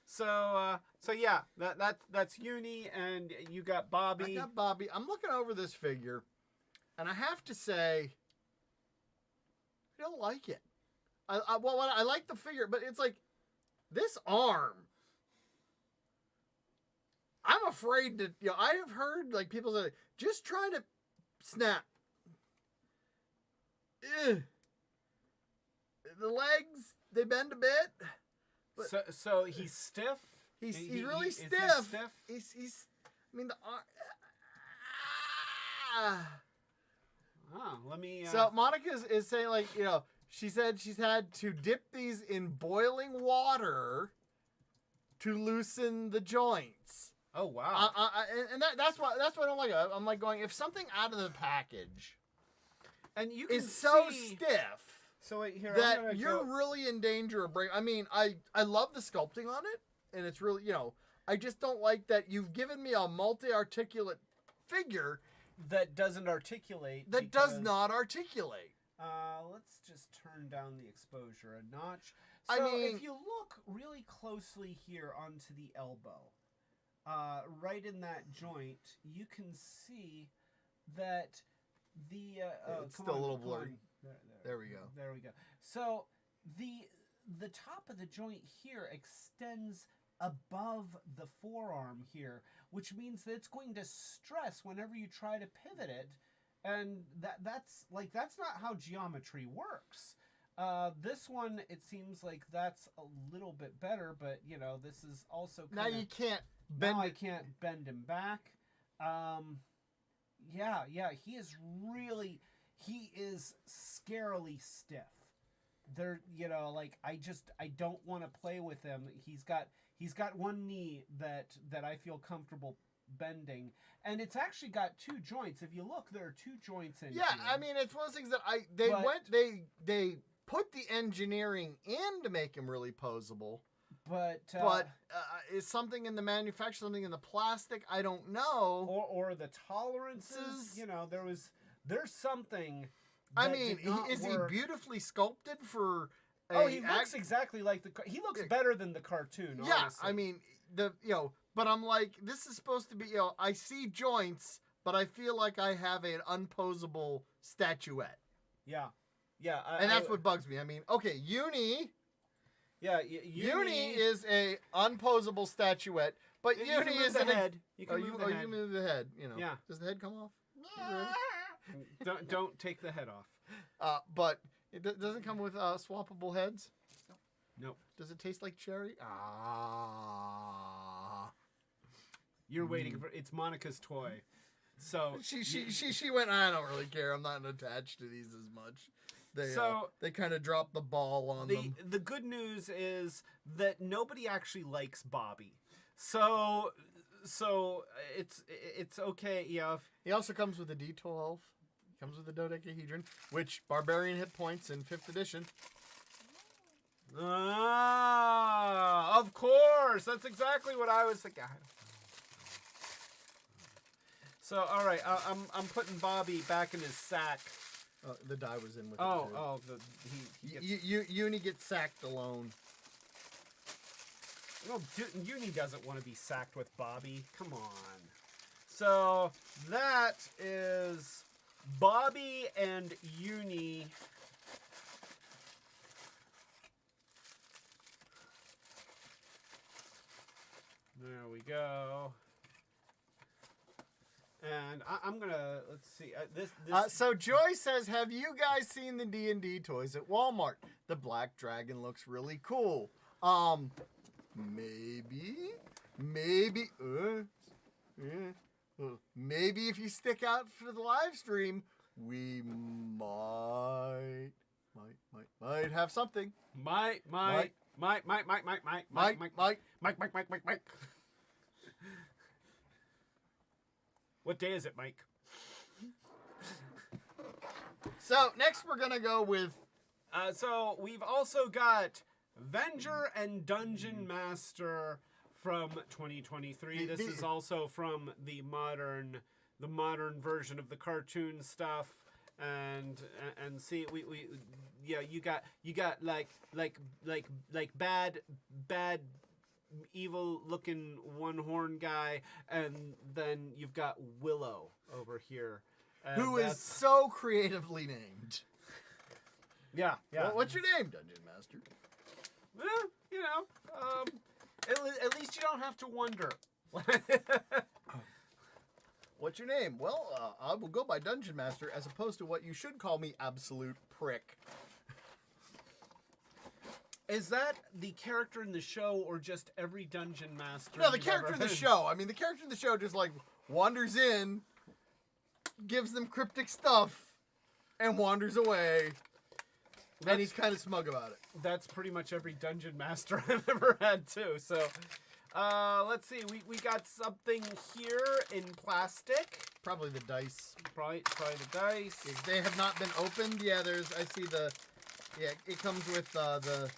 So yeah, that's Uni, and you got Bobby. I got Bobby. I'm looking over this figure, and I have to say, I don't like it. I like the figure, but it's like this arm. I'm afraid to. I have heard like people say, just try to snap. Ugh. The legs, they bend a bit. But So he's stiff. He's He- really is he stiff. stiff? He's. I mean the arm. Oh, let me. So Monica is saying like she said she's had to dip these in boiling water to loosen the joints. Oh wow. And that's why I don't like it. I'm like going, if something out of the package And you can is so see, stiff So wait, here I'm gonna that you're go- really in danger of breaking. I mean, I love the sculpting on it, and it's really I just don't like that you've given me a multi-articulate figure that doesn't articulate. that does because- not articulate. Let's just turn down the exposure a notch. I So mean- if you look really closely here onto the elbow, right in that joint, you can see that the it's come still a on, little come blurry. on. There we go. There we go. So the top of the joint here extends above the forearm here, which means that it's going to stress whenever you try to pivot it, and that's not how geometry works. This one, it seems like that's a little bit better, but this is also Now kinda, you can't bend now I it. can't bend him back. Yeah, he is scarily stiff. There, I don't want to play with him. He's got one knee that I feel comfortable bending, and it's actually got 2 joints. If you look, there are 2 joints in Yeah, here. I mean, it's one of those things that But- they put the engineering in to make him really posable. but Is something in the manufacture, something in the plastic? I don't know. or the tolerances, you know, there's something. I that mean, did not is work. he beautifully sculpted for? Oh, he looks exactly like he looks better than the cartoon. Yeah, honestly. I mean but I'm like, this is supposed to be, I see joints, but I feel like I have an unposable statuette, yeah. and that's what bugs me. I mean, okay, Uni is a unposable statuette, but You Uni can move is the an head. You can move the you head. move the head. Yeah. Does the head come off? Don't take the head off. But it doesn't come with swappable heads. Nope. Does it taste like cherry? You're waiting for it's Monica's toy. So She went, I don't really care. I'm not attached to these as much. They kind of dropped the ball on them. the good news is that nobody actually likes Bobby. So it's okay. Yeah. He also comes with a D12. He comes with a dodecahedron, which barbarian hit points in 5th edition. Ah, of course. That's exactly what I was thinking. So, all right, I'm putting Bobby back in his sack. The die was in with He gets, Uni gets sacked alone. well, Uni doesn't want to be sacked with Bobby. Come on. So that is Bobby and Uni. There we go. And I'm gonna let's see this. So Joy says, "Have you guys seen the D&D toys at Walmart? The Black Dragon looks really cool. Maybe, maybe if you stick out for the live stream, we might have something. Mike. What day is it, Mike? So next we're gonna go with So we've also got Venger and Dungeon Master from 2023. This is also from the modern version of the cartoon stuff. And see, we you got like bad evil looking one horn guy, and then you've got Willow over here, who is so creatively named. Yeah. Well, what's your name, Dungeon Master? Well, you know, at least you don't have to wonder. What's your name? Well, I will go by Dungeon Master, as opposed to what you should call me, Absolute Prick. Is that the character in the show, or just every Dungeon Master? No, the you've character ever in the had? show. I mean, the character in the show just, like, wanders in, gives them cryptic stuff, and wanders away. And he's kind of smug about it. That's pretty much every Dungeon Master I've ever had, too. So, let's see. We got something here in plastic. Probably the dice. Probably the dice. If they have not been opened, I see it comes with the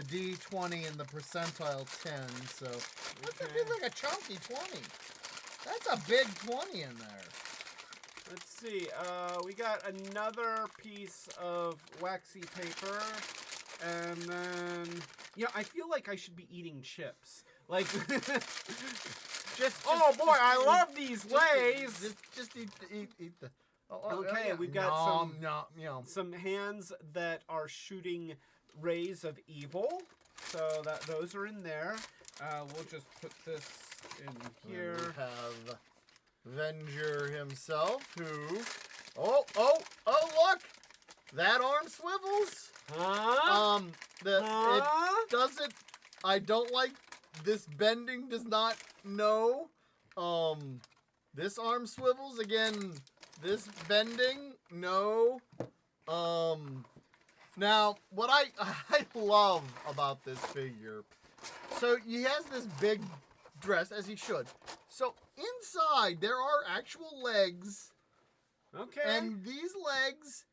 D20 and the percentile 10, so that feels like a chunky 20. That's a big 20 in there. Let's see. We got another piece of waxy paper, and then I feel like I should be eating chips. Like, oh boy, I love these Lays. Just eat the. Okay, we've got some some hands that are shooting rays of evil. So those are in there. We'll just put this in here. We have Venger himself, who. Oh! Look, that arm swivels. Huh? It doesn't. I don't like this bending. Does not know. This arm swivels again. This bending, no. Now, what I love about this figure, so he has this big dress, as he should. So inside there are actual legs, Okay. and these legs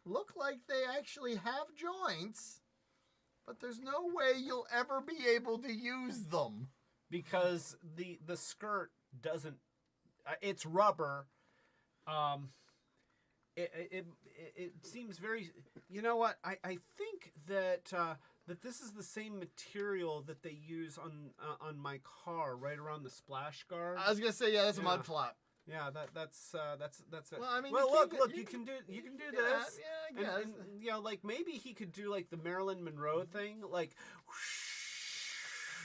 look like they actually have joints, but there's no way you'll ever be able to use them. Because the skirt doesn't, it's rubber. It seems very. You know what? I think that that this is the same material that they use on my car, right around the splash guard. I was gonna say, yeah, that's a Yeah. mud flap. Yeah, that's it. Well, I mean, well, you look, can- look, you you can do this. Yeah, I guess. And, you know, like maybe he could do like the Marilyn Monroe thing, like.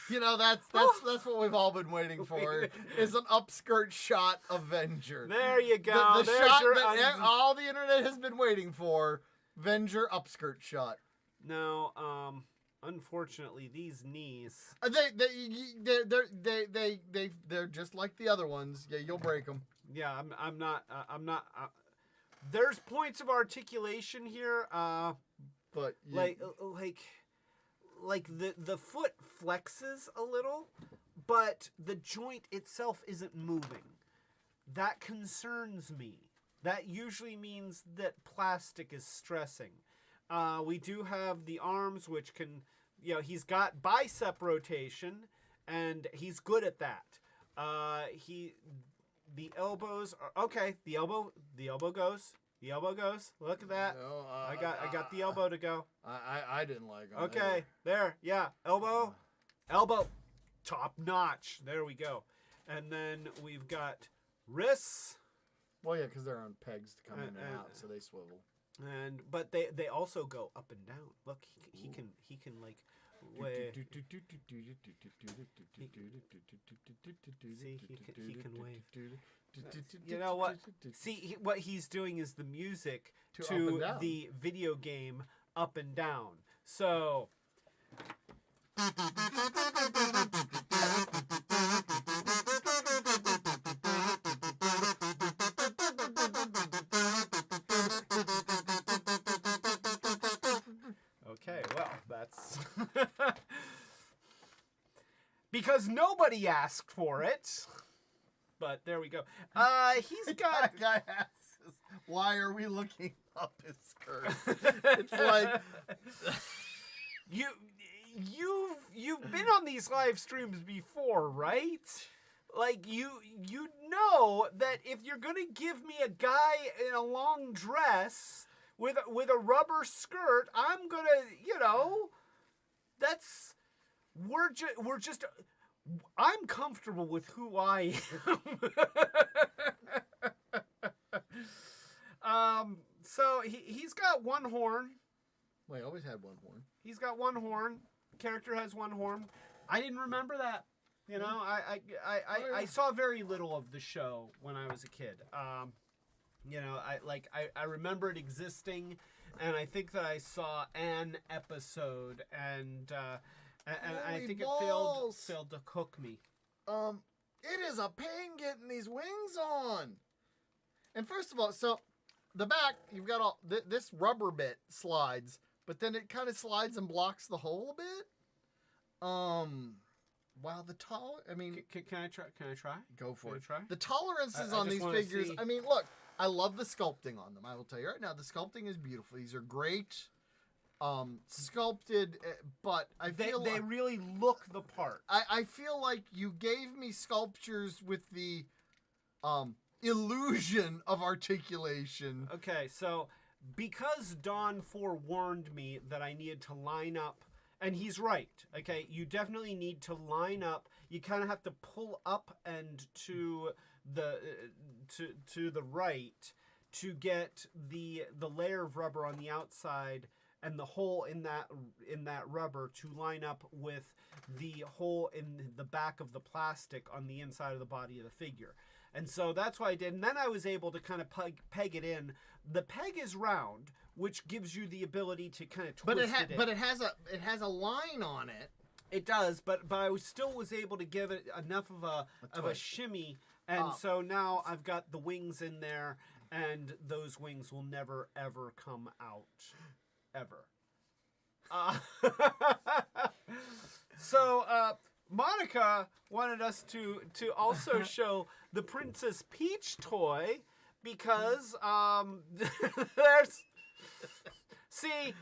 You know, that's what we've all been waiting for, is an upskirt shot Avenger. There you go. The There's shot your that all the internet has been waiting for, Avenger upskirt shot. Now, unfortunately, these knees. They're just like the other ones. Yeah, you'll break them. Yeah, I'm not. There's points of articulation here. But Like the foot flexes a little, but the joint itself isn't moving. That concerns me. That usually means that plastic is stressing. We do have the arms, which can, you know, he's got bicep rotation, and he's good at that. The elbows are okay. The elbow goes. The elbow goes. Look at that. No, I got the elbow to go. I didn't like them. Okay, there. Yeah, elbow, top notch. There we go. And then we've got wrists, Well, yeah, because they're on pegs to come in and and- out, so they swivel. but they also go up and down. Look, he can like way. See, he can wave. You know what? See, what he's doing is the music To up to and down. the video game Up and Down. So. Okay, well, that's. Because nobody asked for it. But there we go. He's got. Guy asks, why are we looking up his skirt? It's like you've been on these live streams before, right? Like you know that if you're gonna give me a guy in a long dress with a rubber skirt, I'm gonna, you know, that's we're just I'm comfortable with who I am. So he's got one horn. Well, he always had one horn. He's got one horn. Character has one horn. I didn't remember that. You know, I saw very little of the show when I was a kid. You know, I remember it existing, and I think that I saw an episode, and I Holy think balls. it failed to hook me. It is a pain getting these wings on. And first of all, so the back, you've got all this rubber bit slides, but then it kind of slides and blocks the hole a bit. While the I mean, Can I try? Can I try? go for Can it. I try? The tolerances I on just these wanna figures. see. I mean, look, I love the sculpting on them. I will tell you right now, the sculpting is beautiful. These are great, sculpted, but I feel They really look the part. I feel like you gave me sculptures with the illusion of articulation. Okay, so because Don forewarned me that I needed to line up, and he's right. Okay, you definitely need to line up. You kind of have to pull up and to the to the right to get the layer of rubber on the outside and the hole in that rubber to line up with the hole in the back of the plastic on the inside of the body of the figure. And so that's what I did. And then I was able to kind of peg it in. The peg is round, which gives you the ability to kind of twist it in. But it has a line on it. It does, but I still was able to give it enough of a twist. shimmy, and so now I've got the wings in there, and those wings will never ever come out, ever. So Monica wanted us to also show the Princess Peach toy because there's see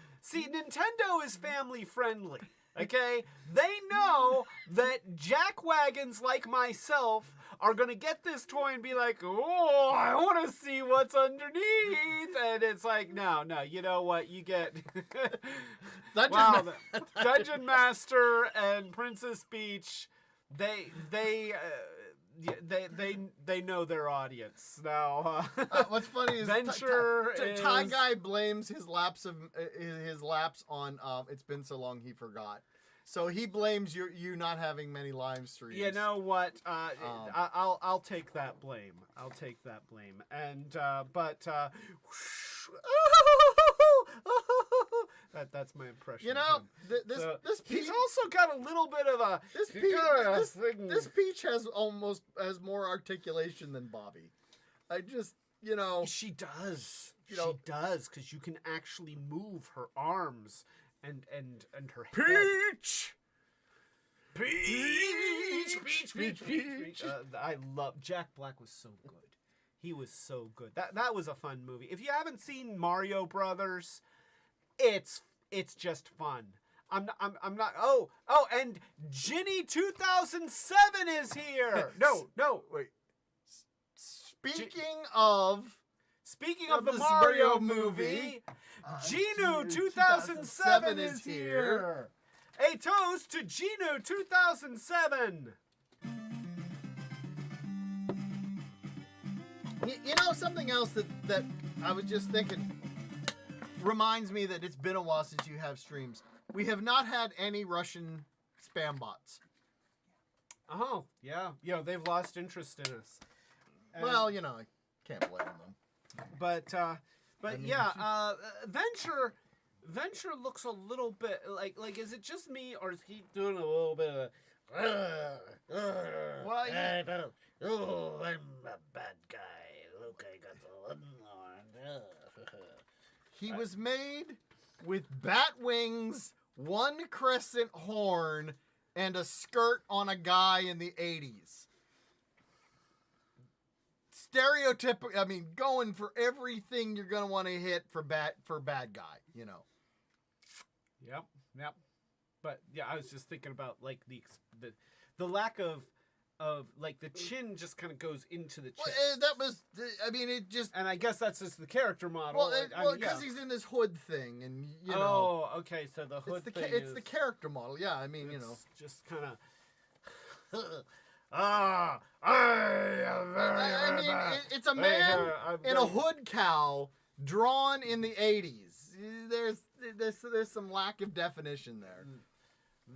Nintendo is family friendly. Okay, they know that jackwagons like myself are gonna get this toy and be like, oh, I want to see what's underneath, and it's like, no, you know what, you get Dungeon Master and Princess Peach, they know their audience now. What's funny is Venture Ty is- Guy blames his lapse on it's been so long he forgot. So he blames you not having many live streams. You know what? I'll take that blame. And that's my impression. You know, of him. this He's Peach, also got a little bit of a this Peach has more articulation than Bobby. I just, you know, She does. You know- She does, because you can actually move her arms and her head. Peach. I love Jack Black. Was so good. He was so good. That was a fun movie. If you haven't seen Mario Brothers, it's just fun. I'm not. Oh, and Ginny 2007 is here. No. wait. Speaking of the this Mario Mario movie, Genu Genu 2007 2007 is is here. A toast to Genu 2007. You know, something else that I was just thinking reminds me that it's been a while since you have streams. We have not had any Russian spam bots. Oh, yeah. They've lost interest in us. And- Well, you know, I can't blame them. But Venture looks a little bit like is it just me, or is he doing a little bit of Well, I'm a bad guy. Look, I got the one horn. he was made with bat wings, one crescent horn, and a skirt on a guy in the 80s. Stereotypical. I mean, going for everything you're gonna want to hit for bad guy. You know. Yep. But yeah, I was just thinking about like the lack of like the chin just kind of goes into the chest. Well, that was. I mean, it just. And I guess that's just the character model. Well, because he's in this hood thing, and you know. Oh, okay. So the hood It's thing it's is the character model. Yeah, I mean, you know. just kind of. I am very I mean, bad. it's a man in a hood cowl drawn in the 80s. There's some lack of definition there.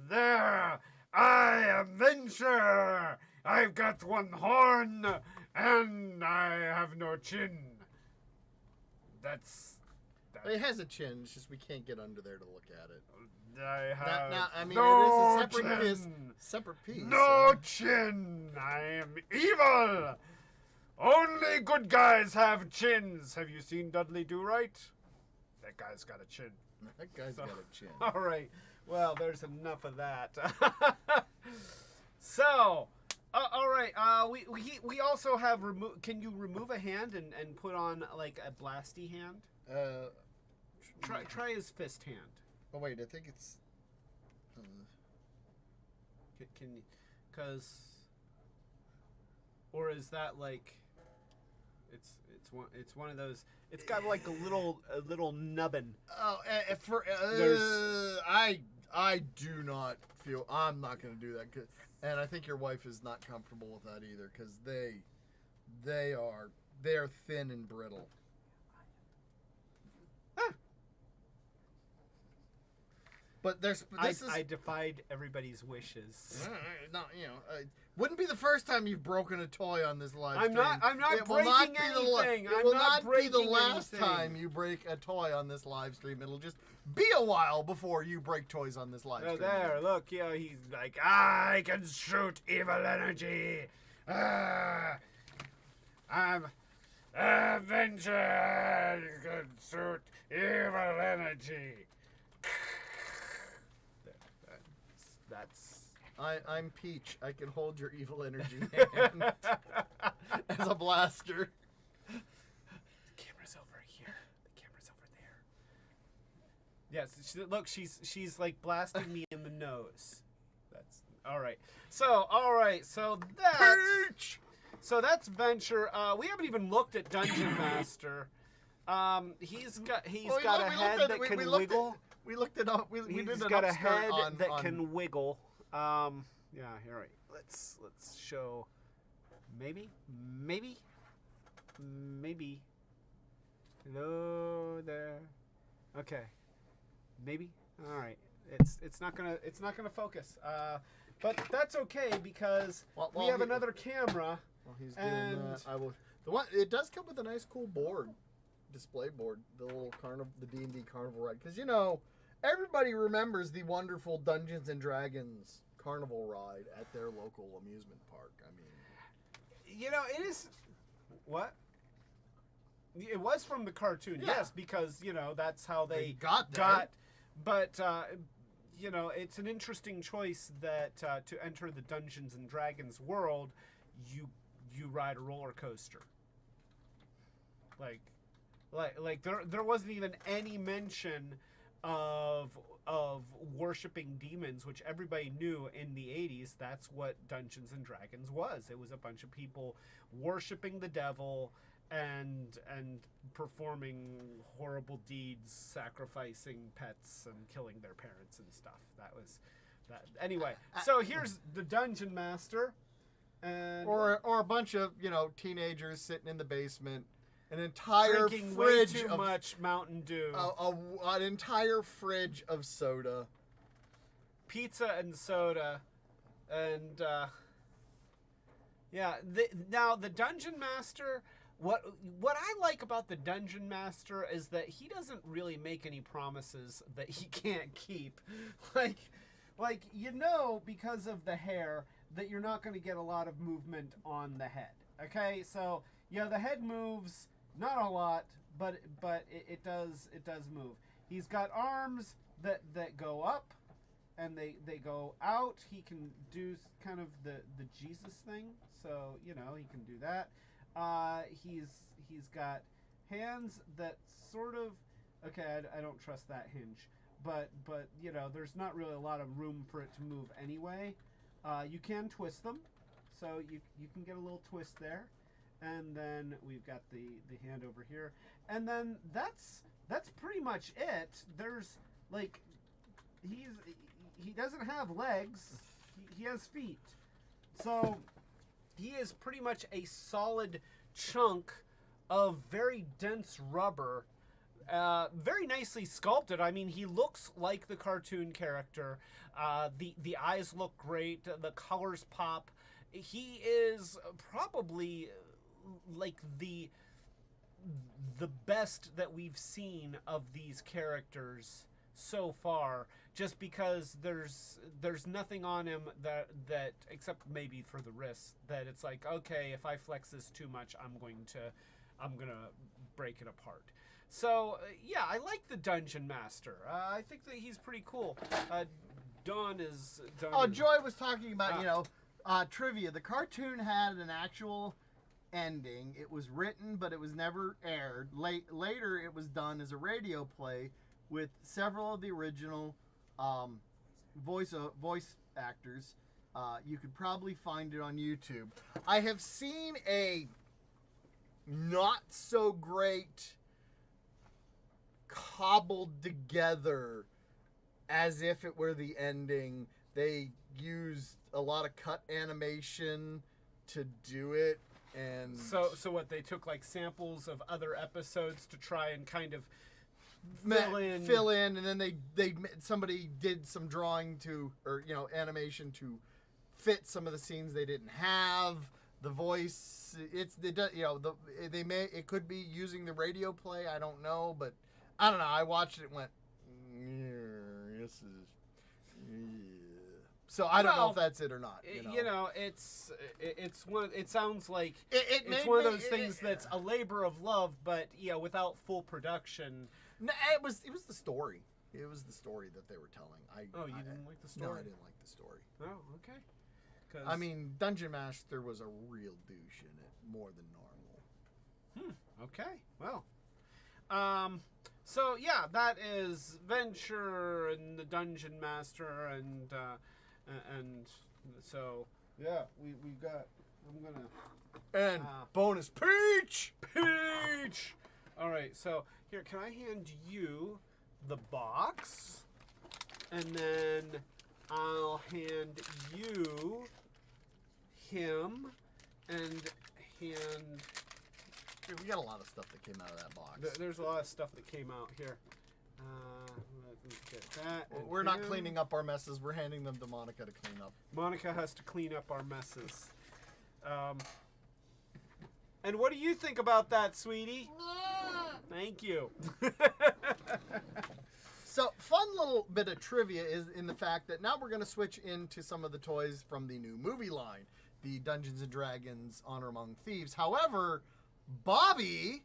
There, I am Venture. I've got one horn, and I have no chin. That's. It has a chin. It's just we can't get under there to look at it. I have Now, I mean, no it is a separate chin. separate piece. No chin. I am evil. Only good guys have chins. Have you seen Dudley Do Right? That guy's got a chin. That guy's got a chin. All right. Well, there's enough of that. So, all right. We also have Can you remove a hand and put on like a blasty hand? Try his fist hand. Oh wait, I think it's. Can you? Or is that like? It's one of those. It's got like a little nubbin. Oh, I do not feel. I'm not going to do that. And I think your wife is not comfortable with that either, because they are thin and brittle. But I defied everybody's wishes. no, wouldn't be the first time you've broken a toy on this live stream. I'm not It will breaking be the anything. It I'm will not not be the breaking last anything. time you break a toy on this live stream. It'll just be a while before you break toys on this live Oh, stream. there, look, he's like, I can shoot evil energy. I'm Avenger. You can shoot evil energy. I'm Peach. I can hold your evil energy hand as a blaster. The camera's over here. The camera's over there. Yes, look, she's like blasting me in the nose. That's all right. So that's Peach. So that's Venture. We haven't even looked at Dungeon Master. He's got a head that can wiggle. We looked it up. We did He's an got a upskirt head that on- can wiggle. Yeah, here. Right. Let's show. Maybe. Hello there. Okay. Maybe. All right. It's not gonna focus. But that's okay because we have another camera. While he's doing And- that, I will. The one it does come with a nice, cool board, display board, the little the D&D carnival ride. Because everybody remembers the wonderful Dungeons and Dragons carnival ride at their local amusement park. I mean, It is. What? It was from the cartoon, Yeah. yes, because that's how they got there. But it's an interesting choice that to enter the Dungeons and Dragons world, you ride a roller coaster. Like there wasn't even any mention of worshiping demons, which everybody knew in the 80s. That's what Dungeons and Dragons was. It was a bunch of people worshiping the devil and performing horrible deeds, sacrificing pets and killing their parents and stuff. That was that. Anyway, so here's the Dungeon Master, and or a bunch of teenagers sitting in the basement, an entire drinking way fridge too of much Mountain Dew, an entire fridge of soda. pizza and soda, and now the Dungeon Master. What I like about the Dungeon Master is that he doesn't really make any promises that he can't keep. Like because of the hair that you're not going to get a lot of movement on the head. Okay, so the head moves not a lot, but it does move. He's got arms that go up and they go out. He can do kind of the Jesus thing, so he can do that. He's got hands that sort of I don't trust that hinge, but there's not really a lot of room for it to move anyway. You can twist them, so you can get a little twist there, and then we've got the hand over here, and then that's pretty much it. There's he doesn't have legs, he has feet, so he is pretty much a solid chunk of very dense rubber, very nicely sculpted. I mean, he looks like the cartoon character. The eyes look great. The colors pop. He is probably like the best that we've seen of these characters so far, just because there's nothing on him that except maybe for the wrists, that it's like, okay, if I flex this too much, I'm gonna break it apart. So yeah, I like the Dungeon Master. I think that he's pretty cool. Dawn is. Joy was talking about trivia. The cartoon had an actual ending. It was written, but it was never aired. Later, it was done as a radio play with several of the original voice actors. You could probably find it on YouTube. I have seen a not so great cobbled together as if it were the ending. They used a lot of cut animation to do it, and so what, they took like samples of other episodes to try and kind of fill in, and then somebody did some drawing animation to fit some of the scenes they didn't have. The voice, it could be using the radio play. I don't know, but I don't know. I watched it and went, this is. So I don't know if that's it or not. It's one. It sounds like It it's one of those things that's a labor of love, but without full production. No, it was the story. It was the story that they were telling. You didn't like the story? No, I didn't like the story. Oh, okay. 'Cause- I mean, Dungeon Master was a real douche in it, more than normal. Okay. Well. So yeah, that is Venture and the Dungeon Master, and so yeah, we got. I'm gonna And bonus Peach! Peach. All right. So here, can I hand you the box, and then I'll hand you him, and hand. We got a lot of stuff that came out of that box. There's a lot of stuff that came out here. Let me get that. and We're not him. cleaning up our messes. We're handing them to Monica to clean up. Monica has to clean up our messes. And what do you think about that, sweetie? Thank you. So, fun little bit of trivia is in the fact that now we're going to switch into some of the toys from the new movie line, the Dungeons & Dragons Honor Among Thieves. However, Bobby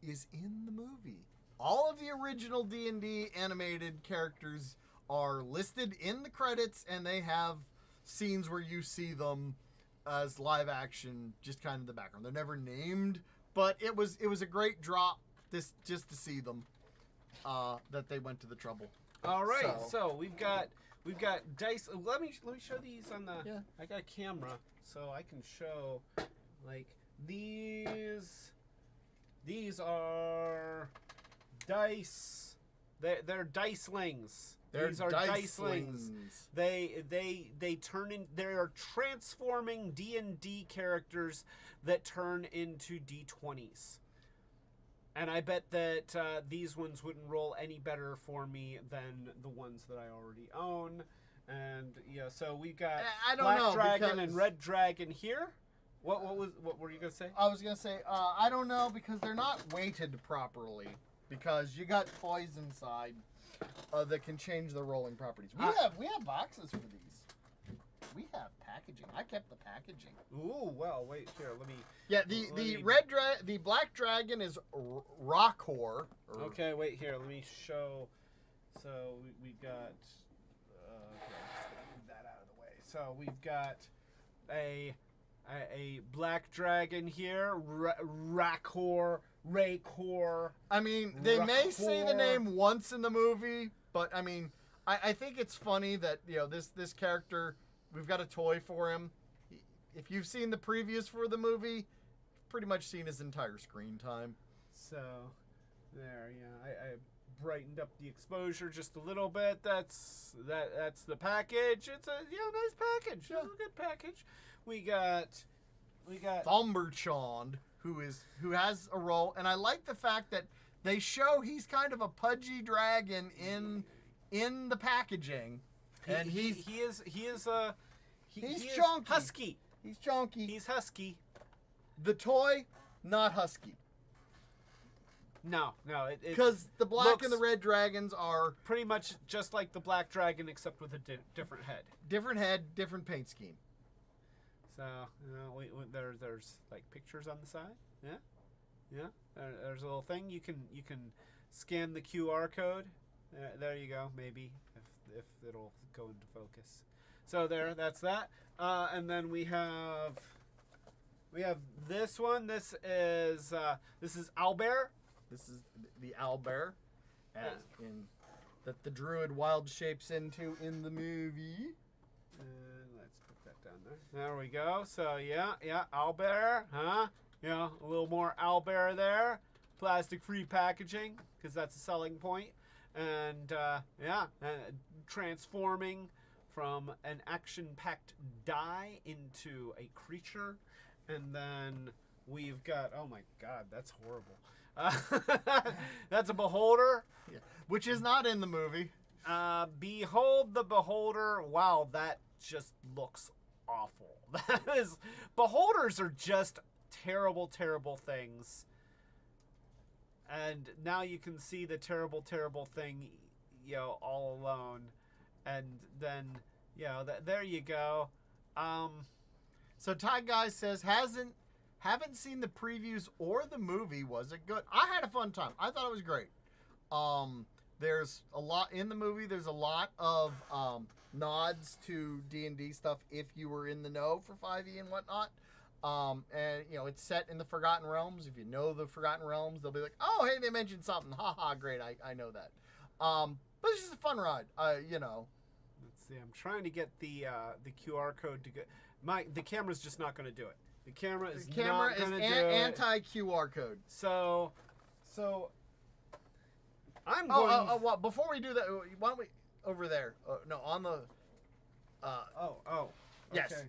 is in the movie. All of the original D&D animated characters are listed in the credits, and they have scenes where you see them as live action, just kind of in the background. They're never named, but it was a great drop just to see them. That they went to the trouble. All right, so we've got dice. Let me show these on the. Yeah. I got a camera, so I can show like these. These are dice. They're dicelings. These are dicelings. They turn in. They are transforming D&D characters that turn into D20s. And I bet that these ones wouldn't roll any better for me than the ones that I already own. And yeah, so we've got Black Dragon and Red Dragon here. What were you gonna say? I was gonna say I don't know because they're not weighted properly because you got toys inside that can change the rolling properties. We have boxes for these. We have packaging. I kept the packaging. Ooh, well, wait here. Let me. Yeah, the Black Dragon is Rockor. Okay, wait here. Let me show. So we got. Okay, just gonna move that out of the way. So we've got a Black Dragon here, Rakor, Raycor. I mean, they may say the name once in the movie, but I mean, I think it's funny that this character. We've got a toy for him. If you've seen the previews for the movie, you've pretty much seen his entire screen time. So, there, yeah, I brightened up the exposure just a little bit. That's the package. It's a nice package. Yeah. It's a good package. We got Thumberchond, who has a role, and I like the fact that they show he's kind of a pudgy dragon in the packaging. And he's chunky. Husky. He's chunky. He's husky. The toy, not husky. No. Because the black looks and the red dragons are pretty much just like the Black Dragon, except with a different head. different head, different paint scheme. So there's like pictures on the side. Yeah. There's a little thing you can scan the QR code. There you go. Maybe if it'll go into focus. So that's that. And then we have this one. This is Albert. This is the Albert, that the druid wild shapes into in the movie. And let's put that down there. There we go. So yeah, Albert, huh? A little more Albert there. Plastic-free packaging, because that's a selling point. And transforming from an action-packed die into a creature. And then we've got, oh my god, that's horrible. That's a beholder. Yeah. Which is not in the movie. Behold the beholder. Wow, that just looks awful. Beholders are just terrible, terrible things. And now you can see the terrible, terrible thing, all alone. And then, there you go. So Ty Guy says, haven't seen the previews or the movie. Was it good? I had a fun time. I thought it was great. there's a lot in the movie. There's a lot of nods to D&D stuff if you were in the know for 5e and whatnot. And you know, it's set in the Forgotten Realms. If you know the Forgotten Realms, they'll be like, oh, hey, they mentioned something. Haha, great, I know that. But it's just a fun ride. You know. Let's see. I'm trying to get the QR code to get the camera's just not going to do it. The camera is not going to do it. Anti QR code. So I'm going. Well, before we do that, why don't we over there? No, on the. Yes. Okay.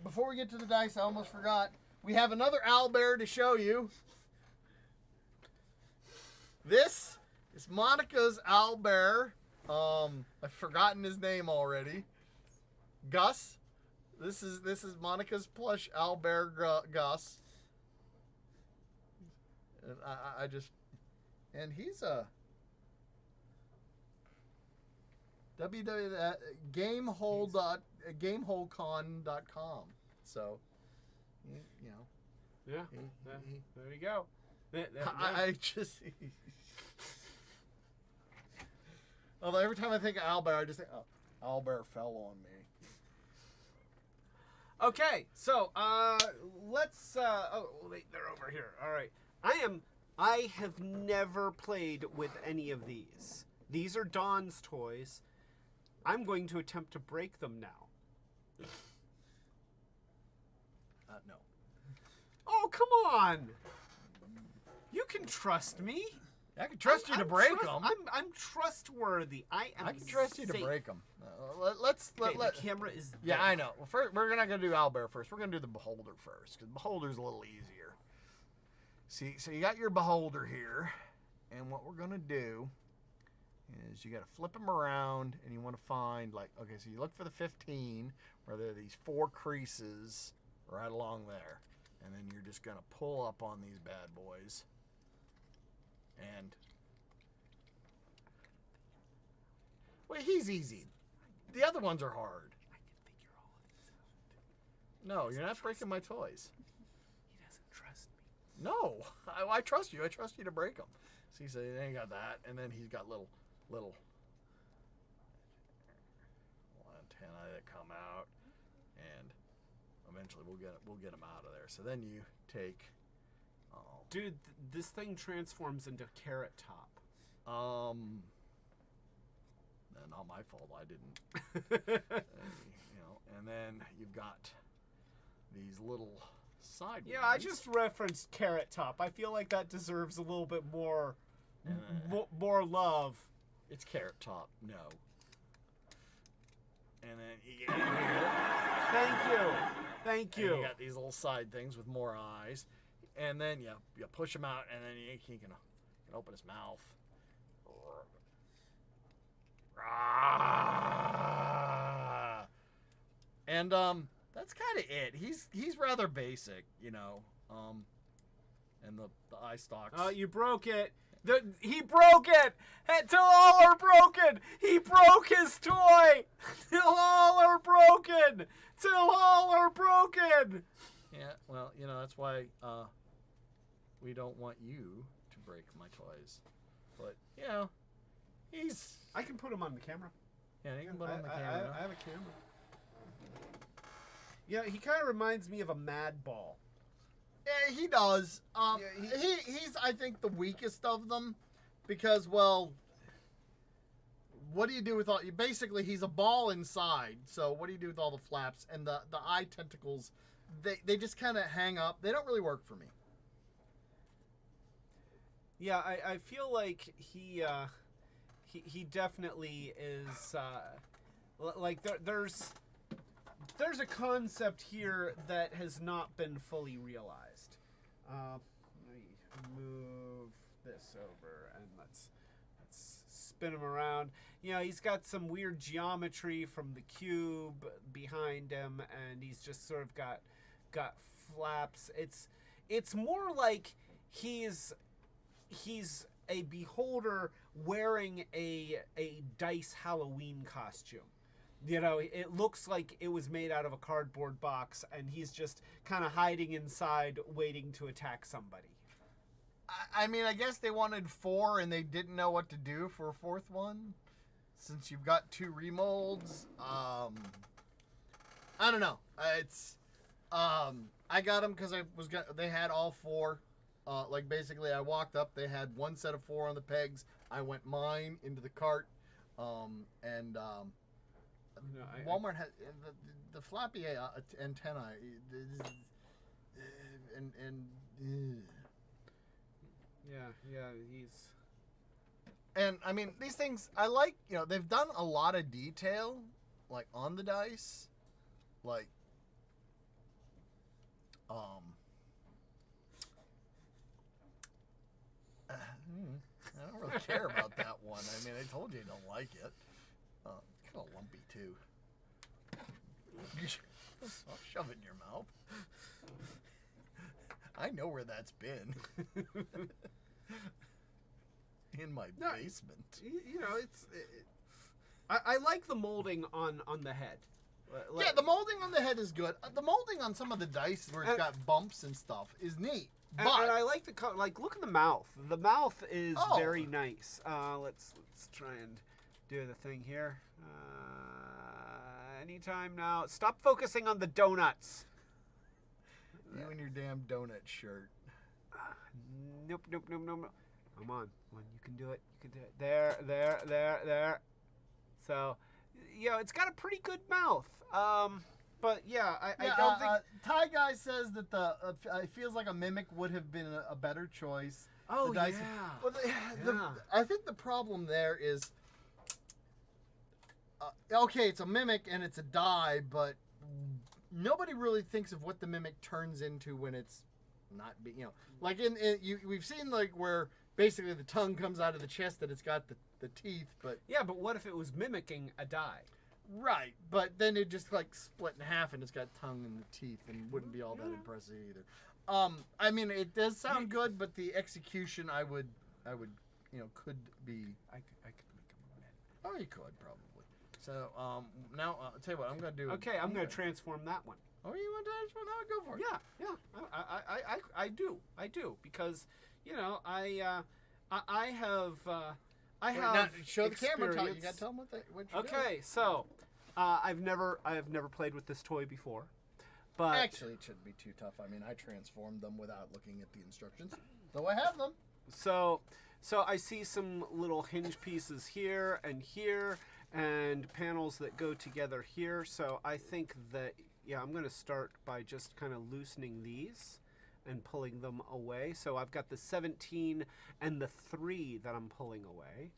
Before we get to the dice, I almost forgot. We have another owlbear to show you. This is Monica's owlbear. I've forgotten his name already. Gus. This is Monica's plush owlbear Gus. And I just, and he's a gameholecon.com. So, you know. Yeah. There you go. I just. Although every time I think of owlbear, I just think, oh, owlbear fell on me. Okay, so let's. They're over here. All right, I have never played with any of these. These are Dawn's toys. I'm going to attempt to break them now. No. Oh, come on! You can trust me. I can trust you to break them. I'm trustworthy. I can trust you to break them. The camera is. Yeah, I know. Well, first, we're not going to do owlbear first. We're going to do the beholder first, because beholder's a little easier. See, so you got your beholder here, and what we're going to do is you got to flip him around, and you want to find, like, okay, so you look for the 15, where there are these 4 creases right along there, and then you're just going to pull up on these bad boys. And well, he's easy. The other ones are hard. I can figure all of this out. No, you're not breaking my toys. He doesn't trust me. No, I trust you. I trust you to break them. See, so then you got that, and then he's got little antennae that come out, and eventually we'll get them out of there. So then you take. Dude, this thing transforms into Carrot Top. Not my fault. I didn't. And then you've got these little side. Yeah, I just referenced Carrot Top. I feel like that deserves a little bit more, more love. It's Carrot Top. No. And then you get here. Thank you. And you got these little side things with more eyes. And then you push him out, and then he can open his mouth. And that's kind of it. He's rather basic, you know. And the eye stalks. Oh, you broke it. He broke it. Till all are broken. He broke his toy. Till all are broken. Yeah. Well, you know that's why. We don't want you to break my toys. But, you know, I can put him on the camera. Yeah, you can put him on the camera. I have a camera. Yeah, he kind of reminds me of a Mad Ball. Yeah, he does. He's, I think, the weakest of them. Because, well, what do you do with all... Basically, he's a ball inside. So what do you do with all the flaps? And the eye tentacles, they just kind of hang up. They don't really work for me. Yeah, I feel like he definitely is like there's a concept here that has not been fully realized. Let me move this over and let's spin him around. You know, he's got some weird geometry from the cube behind him, and he's just sort of got flaps. It's more like he's a beholder wearing a dice Halloween costume. You know, it looks like it was made out of a cardboard box, and he's just kind of hiding inside, waiting to attack somebody. I mean, I guess they wanted 4 and they didn't know what to do for a 4th one. Since you've got 2 remolds, I don't know. I got them because they had all 4. Like basically, I walked up. They had 1 set of 4 on the pegs. I went mine into the cart, and Walmart had the flappy antennae, Yeah, he's. And I mean, these things I like. You know, they've done a lot of detail, like on the dice, like I don't really care about that one. I mean, I told you I don't like it. It's kind of lumpy too. I'll shove it in your mouth. I know where that's been. In my basement. You know, I like the molding on the head. Yeah, the molding on the head is good. The molding on some of the dice where it's got bumps and stuff is neat. And I like the like. Look at the mouth. The mouth is very nice. Let's try and do the thing here. Anytime now. Stop focusing on the donuts. You and your damn donut shirt. Nope. Come on, you can do it. You can do it. There. So, you know, it's got a pretty good mouth. But yeah, I don't think. Ty Guy says that it feels like a mimic would have been a better choice. Oh, the dice, yeah. Well, I think the problem there is. Okay, it's a mimic and it's a die, but nobody really thinks of what the mimic turns into when it's not being, you know, like we've seen like where basically the tongue comes out of the chest and it's got the teeth, but yeah, but what if it was mimicking a die? Right, but then it just like split in half and it's got tongue and the teeth and wouldn't be all that impressive either. I mean, it does sound good, but the execution I would, you know, could be. I could make him red. Oh, you could probably. So now I'll tell you what I'm gonna do. Okay, I'm gonna transform that one. Oh, you want to transform that one? Go for it. Yeah. I do because you know I have Now, show the camera. experience. You gotta tell them what you're doing. Okay, so I have never played with this toy before, but Actually, it shouldn't be too tough. I mean, I transformed them without looking at the instructions, though I have them. So I see some little hinge pieces here and panels that go together here. So I think that, yeah, I'm going to start by just kind of loosening these and pulling them away. So I've got the 17 and the 3 that I'm pulling away.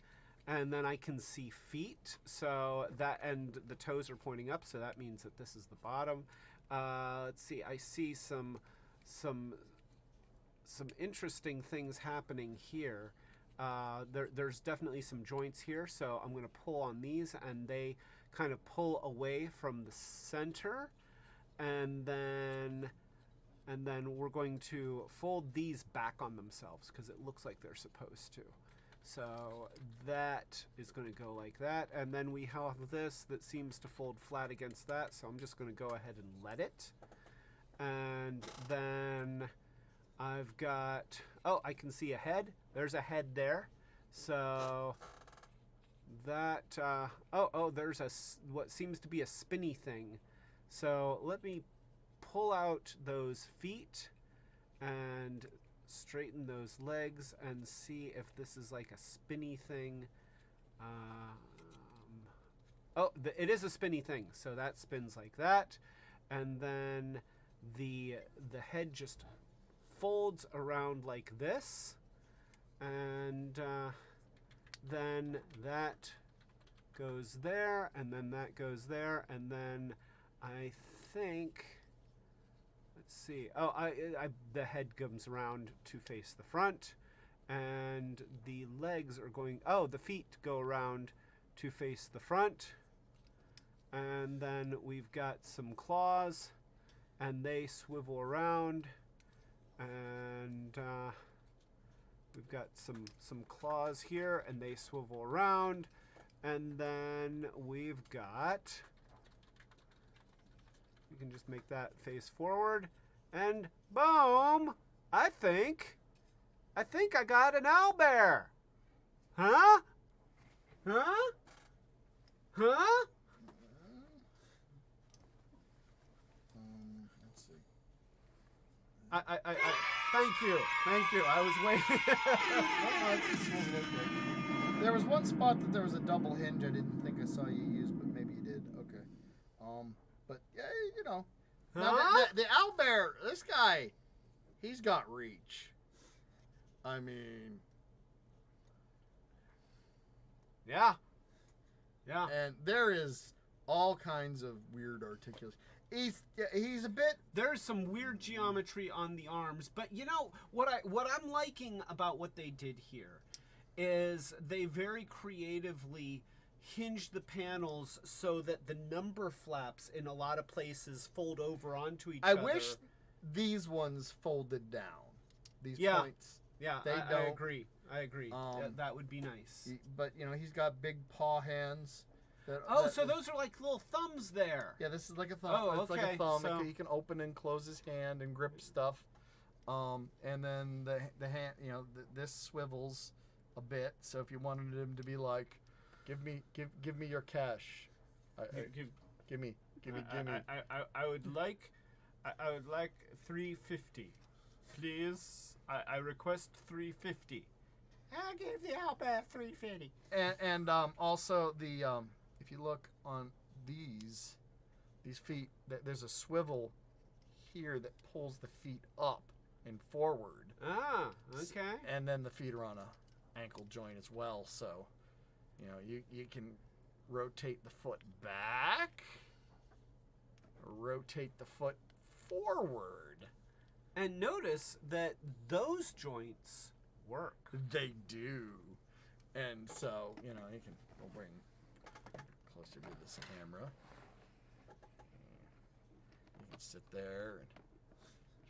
And then I can see feet. So that, and the toes are pointing up. So that means that this is the bottom. Let's see. I see some interesting things happening here. There's definitely some joints here, so I'm going to pull on these, and they kind of pull away from the center, and then we're going to fold these back on themselves because it looks like they're supposed to. So that is going to go like that, and then we have this that seems to fold flat against that, so I'm just going to go ahead and let it. And then I've got, oh, I can see a head. There's a head there. So that, there's what seems to be a spinny thing. So let me pull out those feet and straighten those legs and see if this is like a spinny thing. It is a spinny thing. So that spins like that. And then the head just folds around like this, and then that goes there, and then that goes there, and then I think, let's see, the head comes around to face the front, and the legs are going, the feet go around to face the front, and then we've got some claws, and they swivel around. And we've got some claws here, and they swivel around. And then we've got, you can just make that face forward, and boom! I think I think I got an owlbear. Huh? Huh? Huh? Let's see. I thank you. I was waiting. No, it's just okay. There was one spot that there was a double hinge I didn't think I saw you use, but maybe you did. Okay. But yeah, you know. Now Huh? the owlbear, this guy, he's got reach. I mean, Yeah. Yeah. and there is all kinds of weird articulation. He's a bit. There's some weird geometry on the arms, but you know what I'm liking about what they did here is they very creatively hinged the panels so that the number flaps in a lot of places fold over onto each I other. wish these ones folded down. These Yeah. points. Yeah, they I don't. agree. That would be nice. But you know, he's got big paw hands. So those are like little thumbs there. Yeah, this is like a thumb. Oh, It's like okay, a thumb. so- He can open and close his hand and grip stuff. And then the hand, you know, this swivels a bit. So if you wanted him to be like, give me your cash. Give me. I would like 350, please. I request 350. I'll give the owlbear 350. And also the if you look on these feet, there's a swivel here that pulls the feet up and forward. Ah, okay. And then the feet are on a ankle joint as well, so you know you can rotate the foot back, or rotate the foot forward. And notice that those joints work. They do. And so, you know, we'll bring closer to this camera. You can sit there and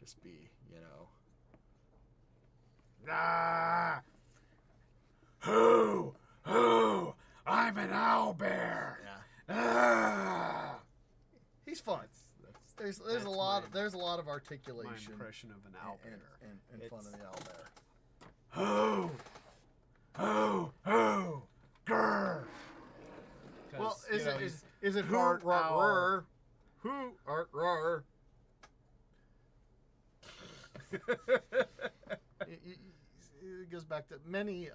just be, you know. Ah! Who? I'm an owlbear. Yeah. Ah! He's fun. There's that's a lot my- there's a lot of My articulation impression of an and, owlbear. and fun of the Who? owlbear. Grr! Well, 'Cause, you know, is it who part owl. rar? Who art rar? It goes back to many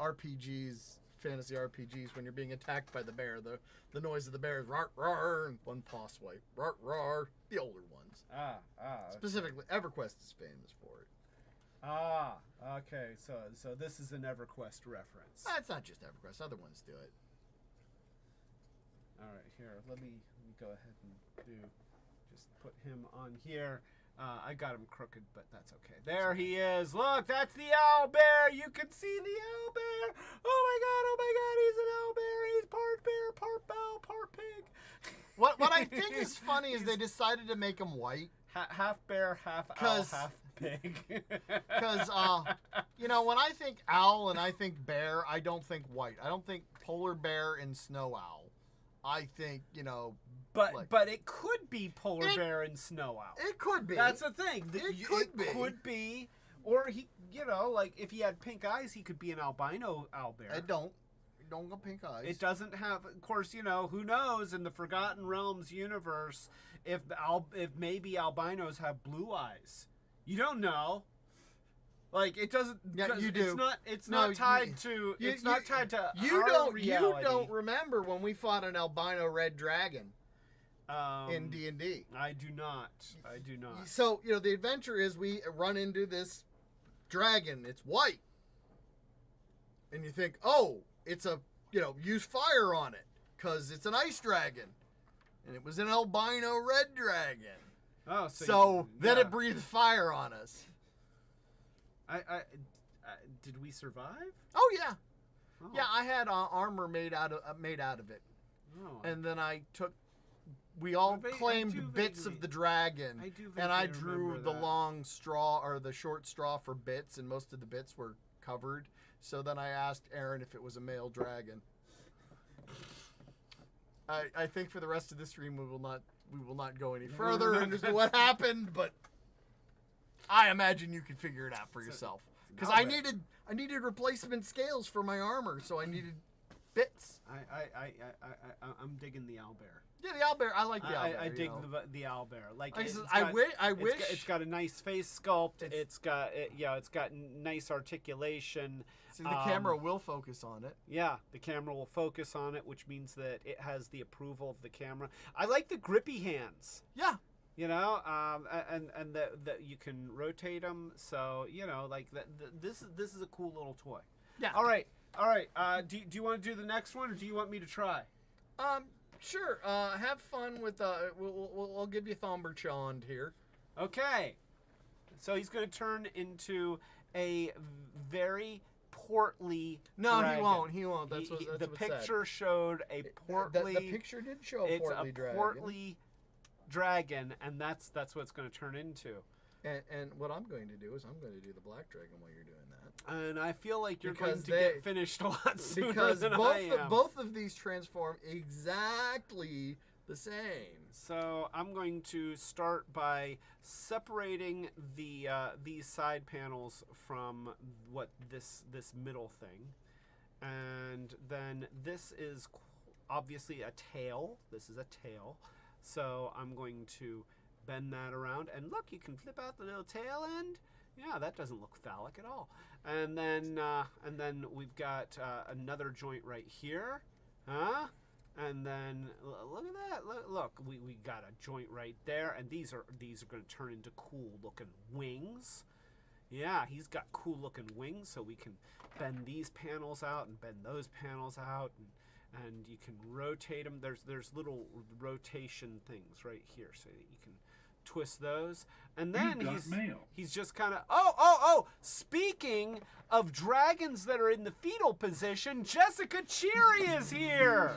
RPGs, fantasy RPGs. When you're being attacked by the bear, the noise of the bear is rar rar and one paw swipe, rar rar. The older ones, specifically EverQuest is famous for it. Okay. So this is an EverQuest reference. It's not just EverQuest; other ones do it. All right, here. Let me go ahead and just put him on here. I got him crooked, but that's okay. There he is. Look, that's the owlbear. You can see the owlbear. Oh my God, he's an owlbear. He's part bear, part owl, part pig. What I think is funny is they decided to make him white. Half bear, half owl, 'Cause- half pig. Because, you know, when I think owl and I think bear, I don't think white. I don't think polar bear and snow owl. I think, you know, But it could be polar It- bear and snow owl. it could be. That's the thing. It could be. Or he, you know, like if he had pink eyes, he could be an albino owlbear. I don't got pink eyes. It doesn't have, of course, you know, who knows in the Forgotten Realms universe if maybe albinos have blue eyes. You don't know. Like it doesn't. Yeah, 'cause you do. It's not. It's No, not tied to. you- It's not tied to You our don't. reality. You don't remember when we fought an albino red dragon in D&D. I do not. I do not. So you know the adventure is we run into this dragon. It's white, and you think, oh, it's a use fire on it because it's an ice dragon, and it was an albino red dragon. Oh, So then yeah. it breathed fire on us. Did we survive? Oh yeah, Oh. yeah. I had armor made out of it, Oh. and then I took. We all I do claimed bits vaguely- of the dragon, I do and I vaguely drew remember the that. long straw or the short straw for bits, and most of the bits were covered. So then I asked Aaron if it was a male dragon. I think for the rest of this stream we will not go any further into what happened, but I imagine you can figure it out for yourself. Because I needed replacement scales for my armor, so I needed bits. I'm digging the owlbear. Yeah, the owlbear. I like the owlbear. I dig the owlbear. Like I wish it's got a nice face sculpt. It's got nice articulation. See, the camera will focus on it. Yeah, the camera will focus on it, which means that it has the approval of the camera. I like the grippy hands. Yeah. You know, and that you can rotate them. So like this is a cool little toy. Yeah. All right. Do you want to do the next one, or do you want me to try? Sure. Have fun with. We'll give you Thomberchond here. Okay. So he's going to turn into a very portly. No, dragon. he won't. That's The what's picture sad. showed a portly. The picture did show a It's portly a dragon. portly dragon, and that's what it's going to turn into. And what I'm going to do is I'm going to do the black dragon while you're doing that. And I feel like you're Because going to get finished a lot sooner Because than I am. both of these transform exactly the same. So I'm going to start by separating the these side panels from what this middle thing, and then this is obviously a tail. This is a tail, so I'm going to bend that around, and look, you can flip out the little tail end. Yeah, that doesn't look phallic at all. And then we've got another joint right here, huh? And then look at that. Look, we got a joint right there, and these are going to turn into cool looking wings. Yeah, he's got cool looking wings, so we can bend these panels out and bend those panels out, and you can rotate them. There's little rotation things right here, so that you can twist those, and then he's just kind of oh. Speaking of dragons that are in the fetal position, Jessica Cheery is here.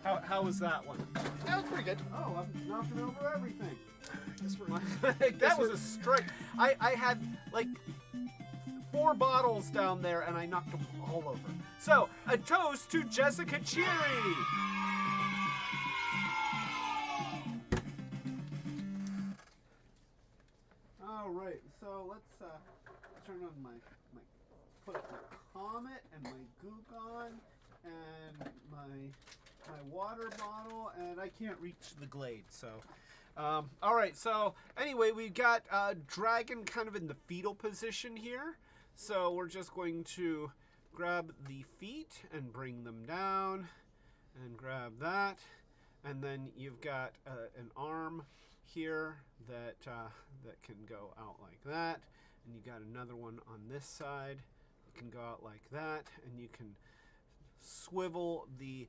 How was that one? That was pretty good. Oh, I'm knocking over everything. Guess That was a strike. I had like 4 bottles down there, and I knocked them all over. So a toast to Jessica Cheery. All right, so let's turn on my put the Comet and my Gugon and my water bottle, and I can't reach the Glade, so. All right, so anyway, we got Dragon kind of in the fetal position here, so we're just going to grab the feet and bring them down, and grab that, and then you've got an arm here that can go out like that, and you got another one on this side that can go out like that, and you can swivel the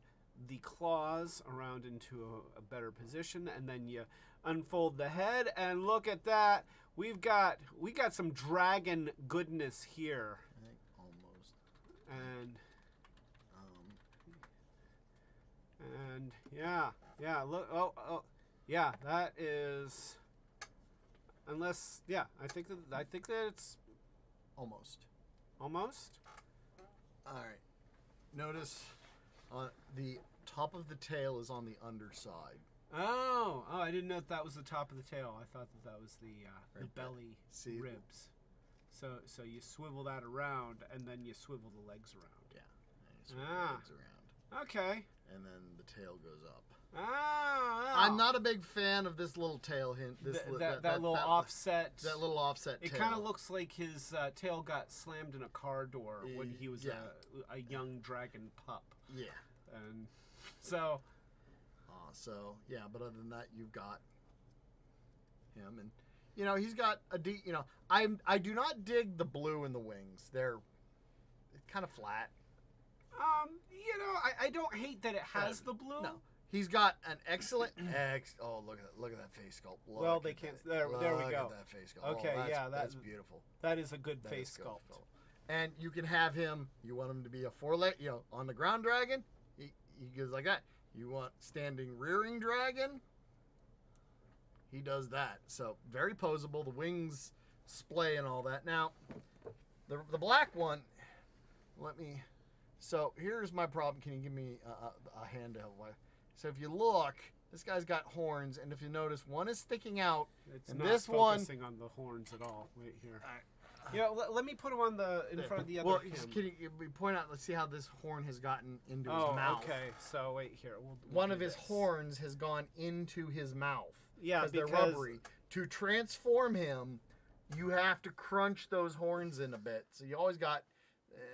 claws around into a better position, and then you unfold the head, and look at that, we got some dragon goodness here. I think almost. And yeah, look, yeah, that is, unless, yeah, I think that it's Almost. almost. All right. Notice the top of the tail is on the underside. Oh, I didn't know that was the top of the tail. I thought that was the Right there. belly See? ribs. So you swivel that around, and then you swivel the legs around. Yeah. And you swing Ah. the legs around. Okay. And then the tail goes up. Ah, I'm not a big fan of this little tail hint. that little offset. That little offset It tail. kind of looks like his tail got slammed in a car door when he was Yeah. a young dragon pup. Yeah. And so, So, yeah, but other than that, you've got him. And, he's got I do not dig the blue in the wings. They're kind of flat. I don't hate that it has the blue. No. He's got an excellent oh, look at that face sculpt. Well, they can't. There we Look go. at that face sculpt. Okay, that's beautiful. That is a good That face is good sculpt. And you can have him. You want him to be a 4-leg, on the ground dragon. He goes like that. You want standing rearing dragon. He does that. So very posable. The wings splay and all that. Now, the black one. So here's my problem. Can you give me a hand to help? So if you look, This guy's got horns, and if you notice, one is sticking out. It's and not this one. focusing on the horns at all. Wait here. Yeah, let me put him on in front of the other Well, cam. can you point out? Let's see how this horn has gotten into his Oh, mouth. okay. So wait here. We'll One do of his this. horns has gone into his mouth. Yeah, they're because- rubbery. To transform him, you have to crunch those horns in a bit. So you always got.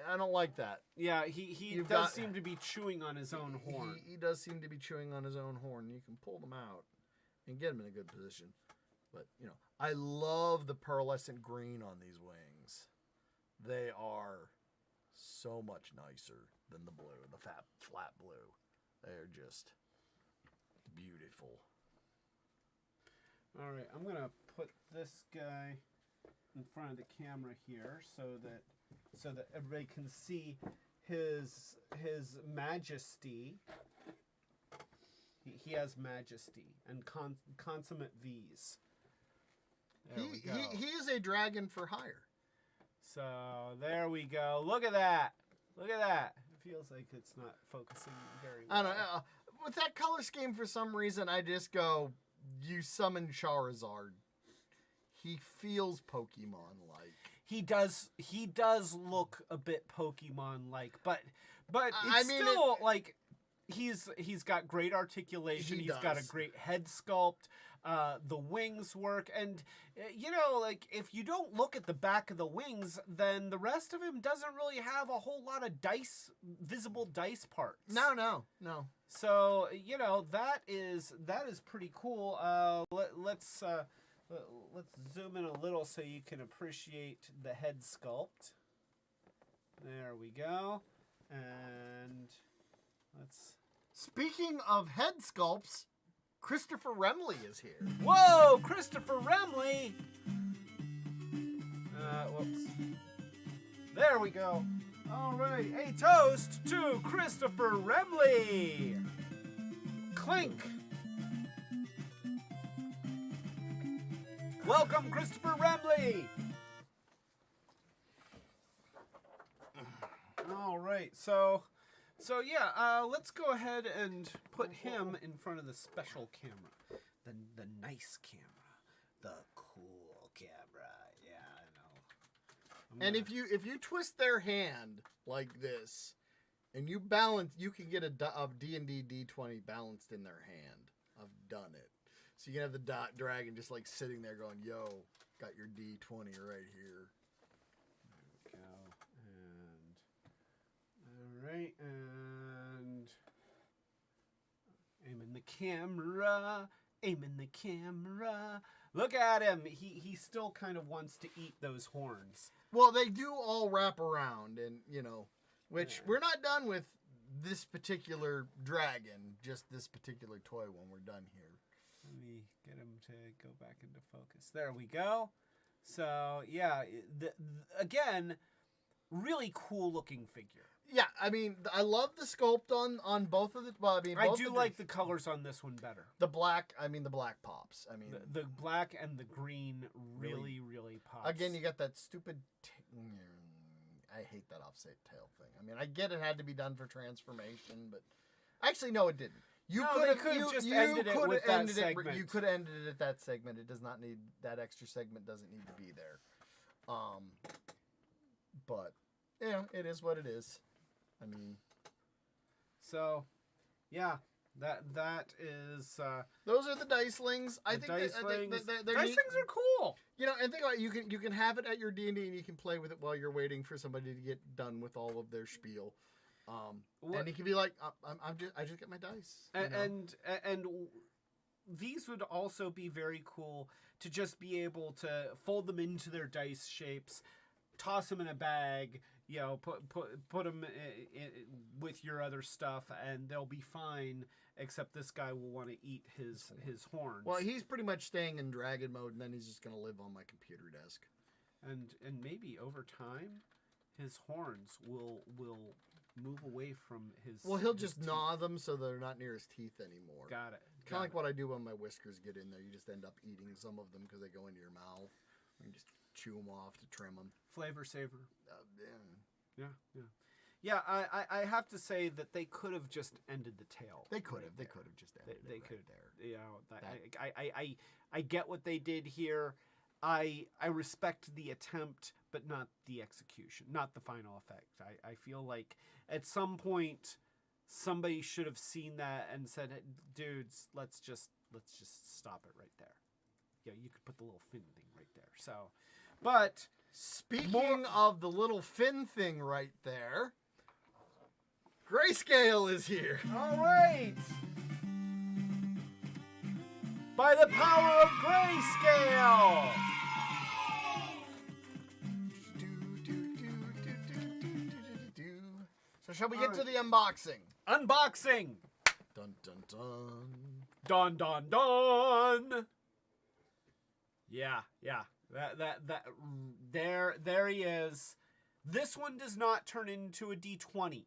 I don't like that. Yeah, he You've does got- seem to be chewing on his own horn. He does seem to be chewing on his own horn. You can pull them out and get him in a good position. But, I love the pearlescent green on these wings. They are so much nicer than the blue, the flat blue. They're just beautiful. All right, I'm gonna put this guy in front of the camera here so that everybody can see his majesty. He has majesty and consummate V's. There we go. He is a dragon for hire. So there we go. Look at that. Look at that. It feels like it's not focusing very well. I don't know. With that color scheme, for some reason, I just go, you summon Charizard. He feels Pokemon-like. He does look a bit Pokemon-like, but it's I mean, still like he's got great articulation. He He's got a does. great head sculpt. The wings work, and like if you don't look at the back of the wings, then the rest of him doesn't really have a whole lot of visible dice parts. No. So that is pretty cool. Let's zoom in a little so you can appreciate the head sculpt. There we go, and let's. Speaking of head sculpts, Christopher Remley is here. Whoa, Christopher Remley! Whoops. There we go. All right, a toast to Christopher Remley. Clink. Welcome, Christopher Remley. All right, so yeah, let's go ahead and put him in front of the special camera, the nice camera, the cool camera. Yeah, I know. And if you twist their hand like this, and you balance, you can get a D&D D20 balanced in their hand. I've done it. So you can have the dragon just like sitting there going, "Yo, got your D20 right here." There we go. And all right, and aiming the camera, aiming the camera. Look at him. He still kind of wants to eat those horns. Well, they do all wrap around, and which Yeah. we're not done with this particular dragon, just this particular toy when we're done here. Let me get him to go back into focus. There we go. So yeah, again, really cool looking figure. Yeah, I mean, I love the sculpt on both of the. Well, I mean, I both do of like the colors on this one better. the black. I mean, the black pops. I mean, The black and the green really pops. again, you got that stupid. I hate that offset tail thing. I mean, I get it had to be done for transformation, but actually, no, it didn't. You No, could they have could've just ended it with that segment. You could have ended it at that segment. It does not need that extra segment. Doesn't need to be there. But it is what it is. I mean, So, yeah, that is those are the dicelings. I the think dicelings. they're neat. Dicelings are cool. And think about it, you can have it at your D&D and you can play with it while you're waiting for somebody to get done with all of their spiel. And you can be like, I just get my dice. And these would also be very cool to just be able to fold them into their dice shapes, toss them in a bag, put them in with your other stuff, and they'll be fine. Except this guy will want to eat his horns. Well, he's pretty much staying in dragon mode, and then he's just gonna live on my computer desk. and maybe over time, his horns will move away from his. Well, he'll his just teeth. gnaw them so they're not near his teeth anymore. Got it. Kind of like what I do when my whiskers get in there. You just end up eating some of them because they go into your mouth. You just chew them off to trim them. Flavor saver. Yeah. Yeah. Yeah, I have to say that they could have just ended the tale. They could have. right They there. could have just ended They it could. right there. You know, I get what they did here. I respect the attempt, but not the execution, not the final effect. I feel like at some point somebody should have seen that and said, "Dudes, let's just stop it right there." Yeah, you could put the little fin thing right there. So, but Speaking of the little fin thing right there, Grayscale is here. all right. By the power of Grayscale. So shall we get to the unboxing? Unboxing. Dun dun dun. Dun dun dun. Yeah. There he is. This one does not turn into a D20.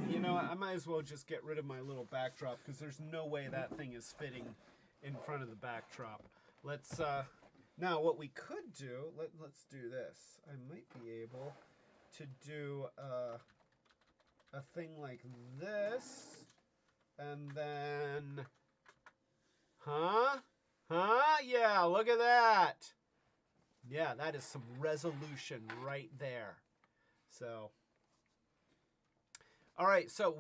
You know, I might as well just get rid of my little backdrop because there's no way that thing is fitting in front of the backdrop. Let's now what we could do. Let's do this. I might be able to do a thing like this, and then, yeah, look at that. Yeah, that is some resolution right there. So, all right. So,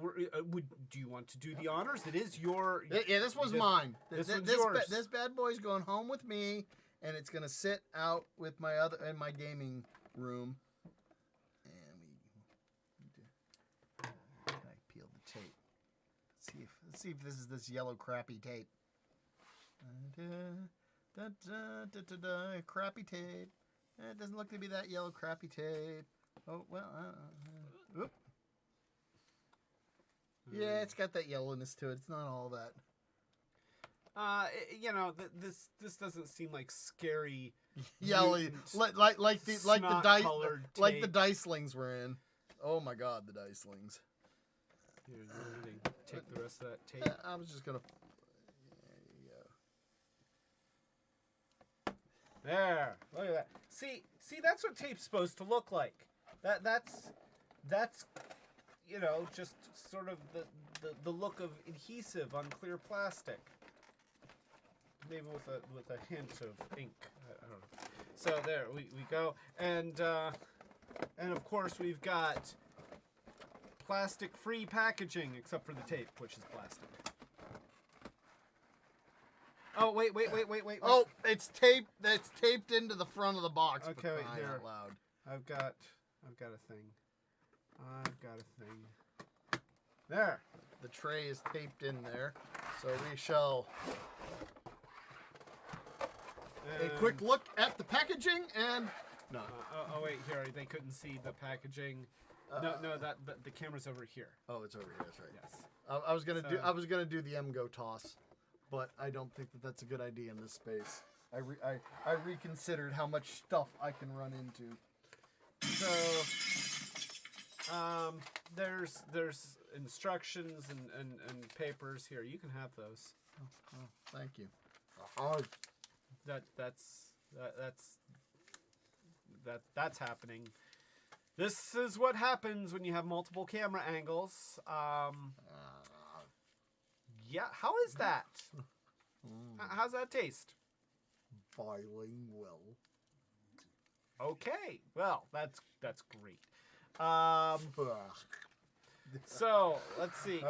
do you want to do the honors? It is your. Yeah, this was mine. This one's yours. This bad boy's going home with me, and it's gonna sit out with my in my gaming room. And I peeled the tape. Let's see if this is this yellow crappy tape. Crappy tape. It doesn't look to be that yellow crappy tape. Oh well. Oop. Yeah, it's got that yellowness to it. It's not all that. You know, this doesn't seem like scary. Yelly, mutant, like snot-colored the tape. dicelings were in. Oh my God, the dicelings. Here, let me take the rest of that tape. I was just gonna. There you go. There, look at that. See, that's what tape's supposed to look like. That's you know, just sort of the look of adhesive on clear plastic. Maybe with a hint of ink. I don't know. So there we go, and of course we've got plastic-free packaging, except for the tape, which is plastic. Oh wait. Oh, it's taped. That's taped into the front of the box. for Okay, wait, crying here. out loud. I've got a thing. I've got a thing. There. The tray is taped in there, so we shall a quick look at the packaging and no. Oh wait, here they couldn't see the packaging. No, the camera's over here. Oh, it's over here. That's right. Yes. I was gonna do the MGO toss, but I don't think that that's a good idea in this space. I reconsidered how much stuff I can run into. So, there's instructions and papers here. You can have those. Oh, thank you. That's happening. This is what happens when you have multiple camera angles. Yeah, how is that? How's that taste? Bilingual. Okay, well, that's great. So let's see.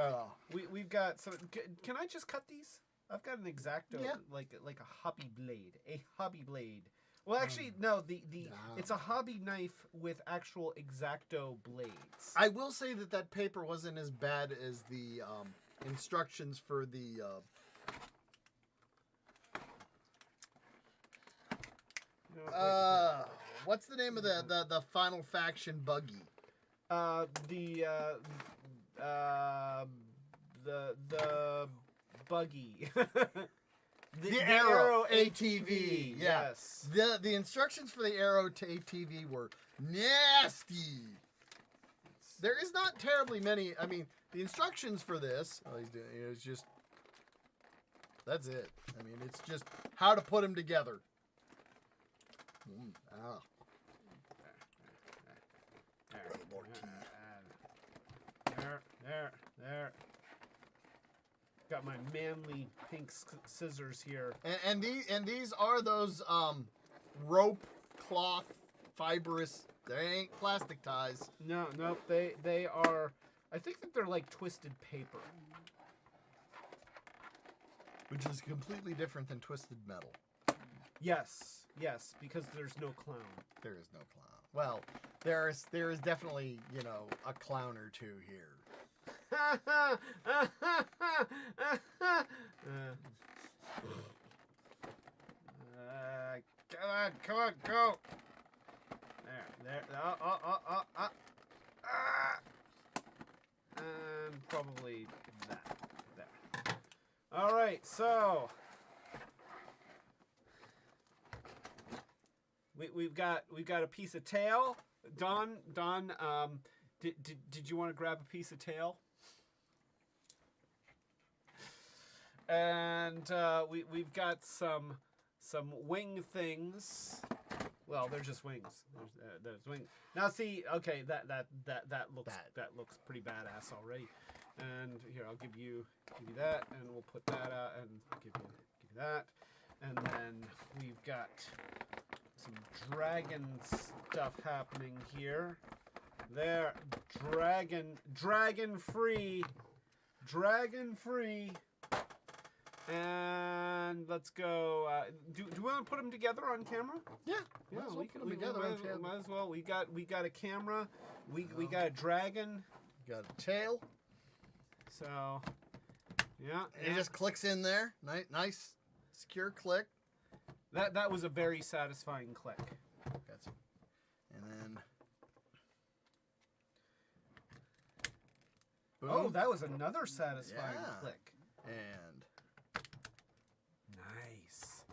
We've got some. Can I just cut these? I've got an X-Acto, Yeah. like a hobby blade. A hobby blade. Well, actually, no. It's a hobby knife with actual X-Acto blades. I will say that paper wasn't as bad as the instructions for the. What's the name of the Final Faction buggy? The buggy. The Arrow ATV. Yeah. Yes. The instructions for the Arrow ATV were nasty. There is not terribly many. I mean, the instructions for this. Oh, he's doing. It's just. That's it. I mean, it's just how to put them together. Ah. There. Got my manly pink scissors here. And these are those rope cloth fibrous. They ain't plastic ties. No, they are. I think that they're like twisted paper. Which is completely different than twisted metal. Yes, because there's no clown. There is no clown. Well, there is definitely, you know, a clown or two here. Come on, go. There. And probably that. There. All right, so we've got a piece of tail. Don, did you want to grab a piece of tail? And we've got some wing things. Well, they're just wings. There's wings. Now see, okay, that looks pretty badass already. And here, I'll give you that, and we'll put that out, and give you that. And then we've got some dragon stuff happening here. There, dragon free. And let's go. Do we want to put them together on camera? Yeah, Yeah, we can put them together. Might as well. We got a camera. We got a dragon. Got a tail. So, yeah. It just clicks in there. Nice, secure click. That was a very satisfying click. Gotcha. And then. Boom. Oh, that was another satisfying Yeah. click. And. Nice.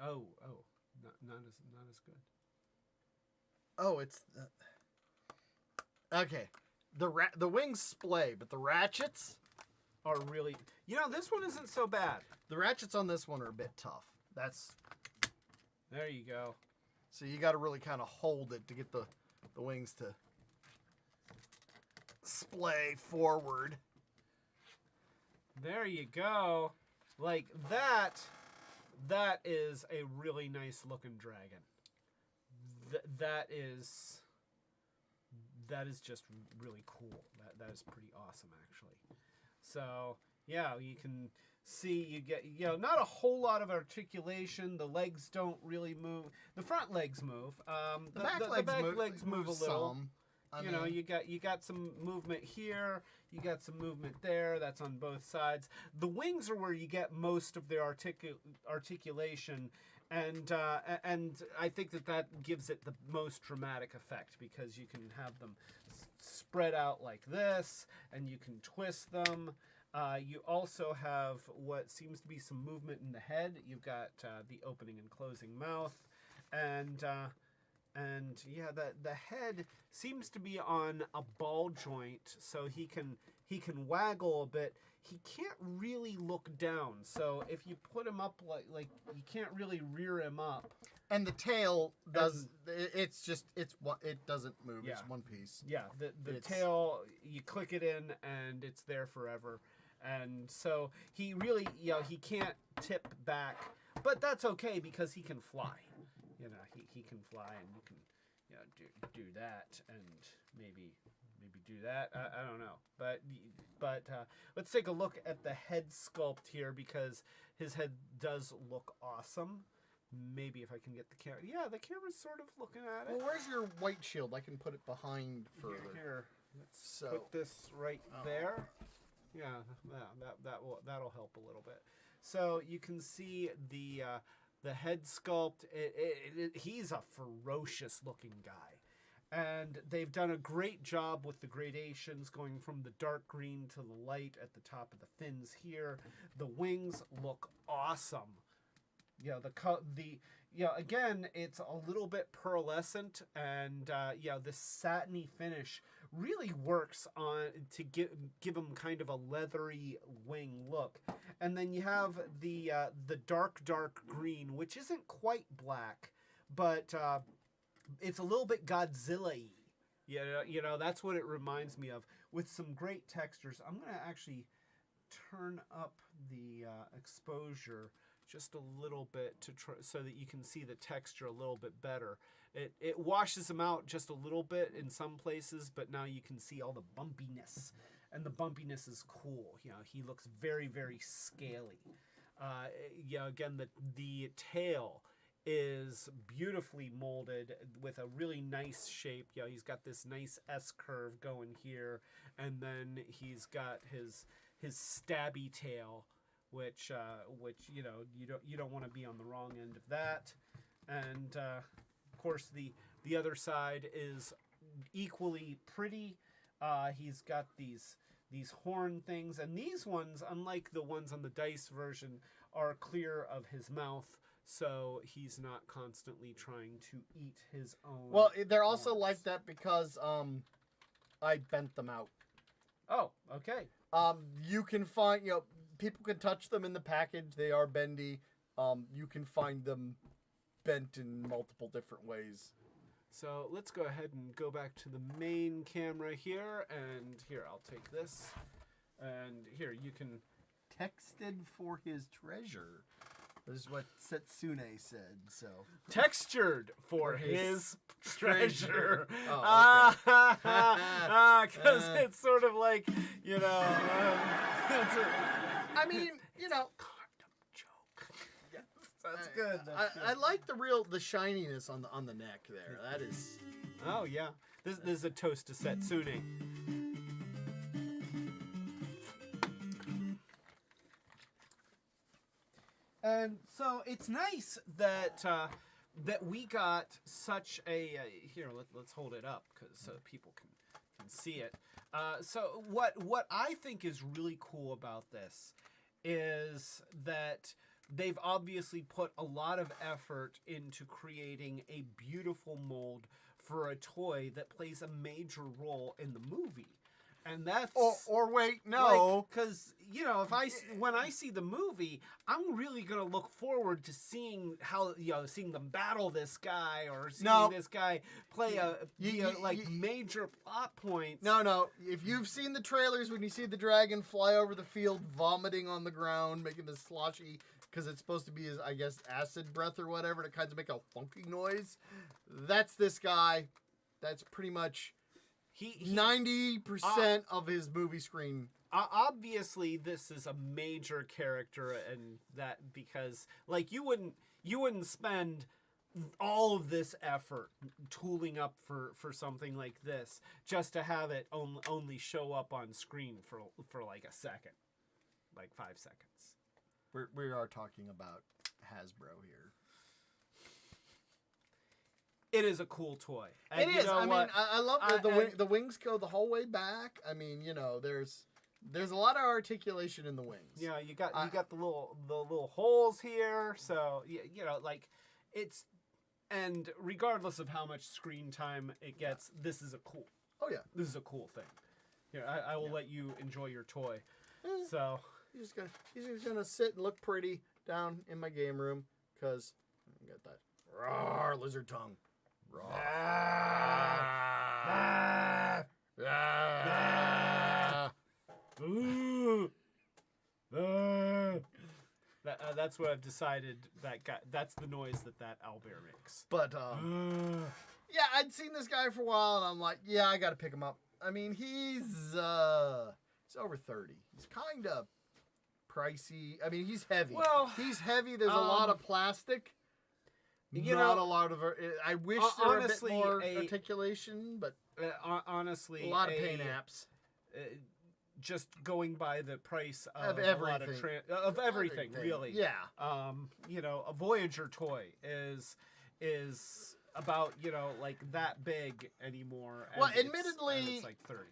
Oh, not as good. Oh, it's. Okay. The wings splay, but the ratchets Are really, this one isn't so bad. The ratchets on this one are a bit tough. There you go. So you got to really kind of hold it to get the wings to splay forward. There you go. Like that is a really nice looking dragon. That is just really cool. That is pretty awesome, actually. So yeah, you can see you get not a whole lot of articulation. The legs don't really move. The front legs move. The back legs move a little. Some. You got some movement here. You got some movement there. That's on both sides. The wings are where you get most of the articulation, and I think that gives it the most dramatic effect because you can have them spread out like this, and you can twist them. You also have what seems to be some movement in the head. You've got the opening and closing mouth, and yeah, the head seems to be on a ball joint, so he can waggle a bit. He can't really look down, so if you put him up like you can't really rear him up. And the tail does. It doesn't move. Yeah. It's one piece. Yeah, the tail, you click it in and it's there forever. And so he really, he can't tip back, but that's okay because he can fly. He can fly, and you can, do that and maybe do that. I don't know, but let's take a look at the head sculpt here because his head does look awesome. Maybe if I can get the camera. Yeah, the camera's sort of looking at it. Well, where's your white shield? I can put it behind further. Here, let's put this right there. Yeah, that'll help a little bit. So you can see the head sculpt. He's a ferocious looking guy, and they've done a great job with the gradations going from the dark green to the light at the top of the fins here. The wings look awesome. Again, it's a little bit pearlescent, and this satiny finish really works on to give him kind of a leathery wing look. And then you have the dark green, which isn't quite black, but it's a little bit Godzilla-y. You know, that's what it reminds me of, with some great textures. I'm going to actually turn up the exposure just a little bit so that you can see the texture a little bit better. It washes them out just a little bit in some places, but now you can see all the bumpiness, and the bumpiness is cool. You know, he looks very, very scaly. Again, the tail is beautifully molded with a really nice shape. You know, he's got this nice S curve going here, and then he's got his stabby tail, which you know, you don't want to be on the wrong end of that. And of course the other side is equally pretty. He's got these horn things, and these ones, unlike the ones on the dice version, are clear of his mouth, so he's not constantly trying to eat his own. Well, they're also horns. like that because I bent them out. Oh, okay. You can find, you know, people can touch them in the package. They are bendy. You can find them bent in multiple different ways. So let's go ahead and go back to the main camera here, and here, I'll take this, and here, you can... Texted for his treasure. That is what Setsune said, so... Textured for his treasure. Oh, Because it's sort of like, you know... I mean, you know... Joke. Yes, that's good. I like the shininess on the neck there. That is... Oh, yeah. This is a toast to Setsune. And so it's nice that that we got such a here. Let's hold it up so people can see it. So what I think is really cool about this is that they've obviously put a lot of effort into creating a beautiful mold for a toy that plays a major role in the movie. And that's or wait, no, because you know, when I see the movie, I'm really gonna look forward to seeing how, you know, seeing them battle this guy, or seeing this guy play a major plot points. No. If you've seen the trailers, when you see the dragon fly over the field, vomiting on the ground, making this sloshy, because it's supposed to be his, I guess, acid breath or whatever, to kind of make a funky noise. That's this guy. That's pretty much. 90% of his movie screen. Obviously, this is a major character, and that because like you wouldn't spend all of this effort tooling up for something like this just to have it only show up on screen for like a second, like 5 seconds. We are talking about Hasbro here. It is a cool toy. And it you is. know I what? mean, I love the wings go the whole way back. I mean, you know, there's a lot of articulation in the wings. Yeah, you got the little holes here. So you know, like it's, and regardless of how much screen time it gets, this is a cool. Oh yeah, this is a cool thing. Here, I will let you enjoy your toy. So he's just gonna sit and look pretty down in my game room because I got that roar lizard tongue. That's what I've decided. That's the noise that owlbear makes. But yeah, I'd seen this guy for a while, and I'm like, yeah, I got to pick him up. I mean, he's over 30. He's kind of pricey. I mean, he's heavy. Well, he's heavy. There's a lot of plastic. You Not know, a lot of. I wish there were a bit more articulation, but honestly, a lot of paint apps. Just going by the price Of a lot of everything. of everything, really. Yeah. You know, a Voyager toy is about, you know, like that big anymore. And Well, it's admittedly, like 30.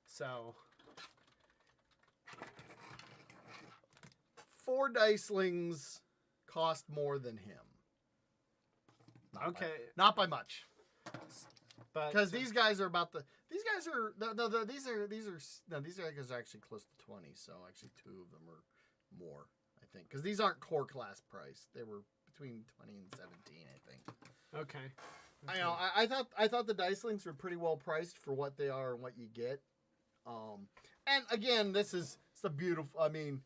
So 4 dicelings cost more than him. Not by much. But Because these guys are about These guys are these guys are actually close to 20. So actually 2 of them are more, I think, because these aren't core class price. They were between 20 and 17, I think. Okay. I know. I thought the dicelings were pretty well priced for what they are and what you get. And again, it's a beautiful. I mean,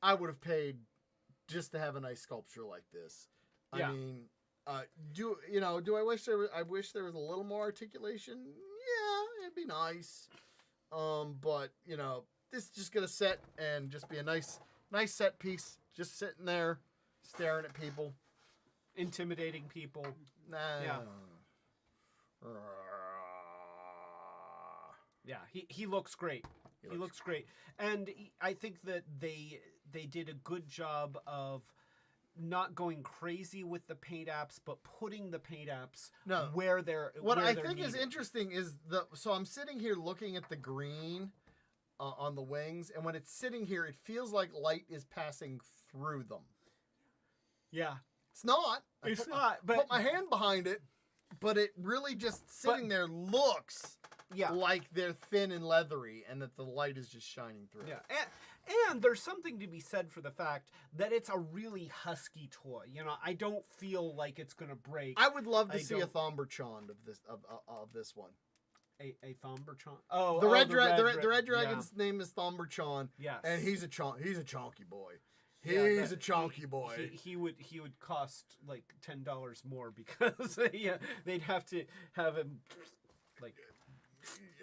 I would have paid just to have a nice sculpture like this. Yeah. I mean, do I wish there was? I wish there was a little more articulation. Yeah, it'd be nice. But this is just gonna sit and just be a nice set piece, just sitting there, staring at people, Intimidating people. Nah. Yeah. Yeah, he looks great. He looks great. And I think that they did a good job of not going crazy with the paint apps, but putting the paint apps where they're What where I they're think is needed. interesting is so I'm sitting here looking at the green on the wings, and when it's sitting here, it feels like light is passing through them. Yeah. It's not. It's I not, but- put my hand behind it, but it really just sitting there looks Yeah. like they're thin and leathery, and that the light is just shining through. Yeah, and there's something to be said for the fact that it's a really husky toy. I don't feel like it's gonna break. I would love to I see a don't- Thomberchon of this one. A Thomberchon. Oh, The red yeah. dragon's name is Thomberchon. Yes. And he's a chonky boy. Yeah, He's a chonky boy. He would cost like $10 more because they'd have to have him like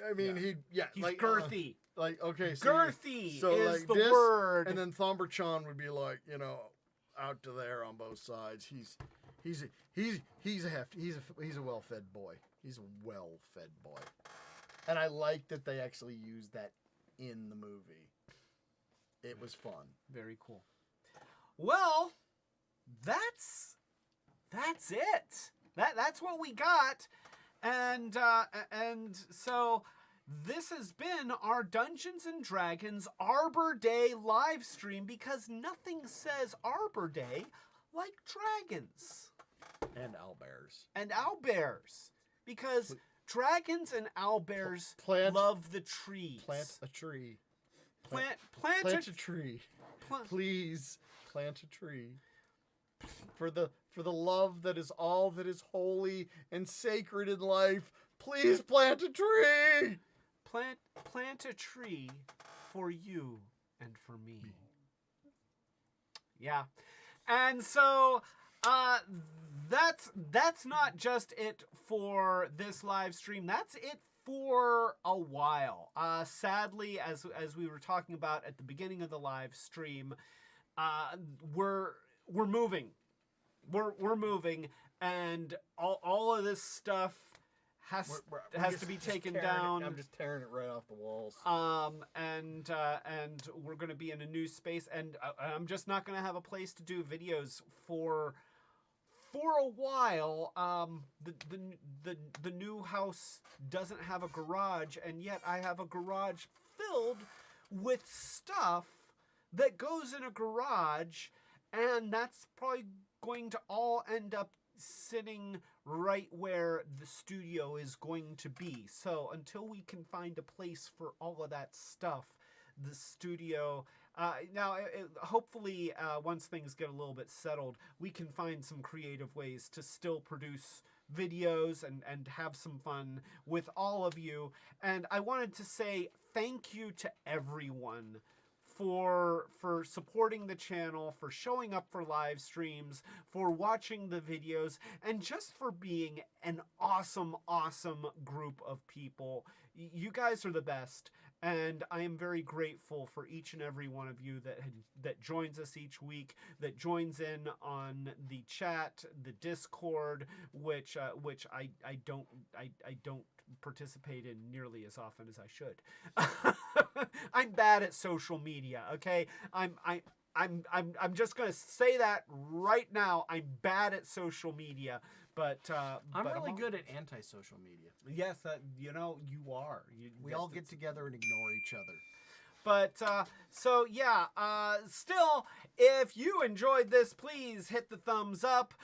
I mean, he's like girthy. Okay, so Girthy so is like the this, word. and then Thomberchon would be like, out to there on both sides. He's a hefty. He's a well-fed boy. He's a well-fed boy, and I like that they actually used that in the movie. It was fun. Very cool. Well, that's it. That's what we got, and so this has been our Dungeons and Dragons Arbor Day live stream, because nothing says Arbor Day like dragons And owlbears. and owlbears, because dragons and owlbears Plant- love the trees. Plant a tree. Plant Plant a tree. plant- Please plant a tree. For the love that is all that is holy and sacred in life, please plant a tree. Plant a tree for you and for me. Yeah. And so that's not just it for this live stream. That's it for a while. Sadly, as we were talking about at the beginning of the live stream, we're moving. We're moving, and all of this stuff has to be taken down. I'm just tearing it right off the walls. And we're going to be in a new space, and I'm just not going to have a place to do videos for a while. The new house doesn't have a garage, and yet I have a garage filled with stuff that goes in a garage, and that's probably going to all end up sitting right where the studio is going to be. So until we can find a place for all of that stuff, the studio hopefully once things get a little bit settled, we can find some creative ways to still produce videos and have some fun with all of you. And I wanted to say thank you to everyone for supporting the channel, for showing up for live streams, for watching the videos, and just for being an awesome group of people. You guys are the best, and I am very grateful for each and every one of you that joins us each week, that joins in on the chat, the Discord, which I don't participate in nearly as often as I should. I'm bad at social media, okay? I'm just gonna say that right now. I'm bad at social media, but I'm but really good at anti-social media. Yes, you are. We all get together and ignore each other. But so yeah, still, if you enjoyed this, please hit the thumbs up,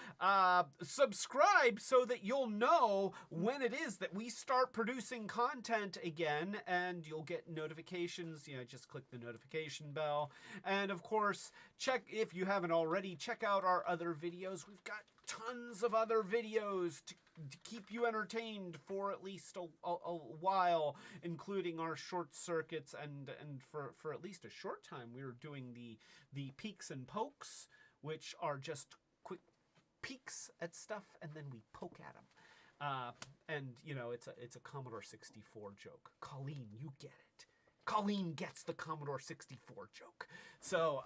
subscribe so that you'll know when it is that we start producing content again, and you'll get notifications. Just click the notification bell. And of course, if you haven't already, check out our other videos. We've got tons of other videos to keep you entertained for at least a while, including our short circuits, and for at least a short time we were doing the peeks and pokes, which are just quick peeks at stuff and then we poke at them, and it's a Commodore 64 joke. Colleen, you get it. Colleen gets the Commodore 64 joke. So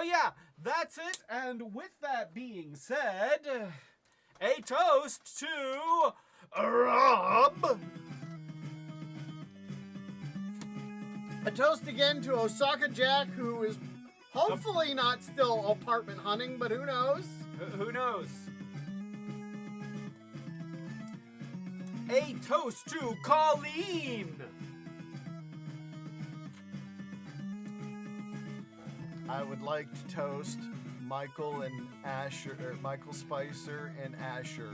yeah, that's it. And with that being said, a toast to Rob. A toast again to Osaka Jack, who is hopefully not still apartment hunting, but who knows? Who knows? A toast to Colleen. I would like to toast Michael and Asher, or Michael Spicer and Asher.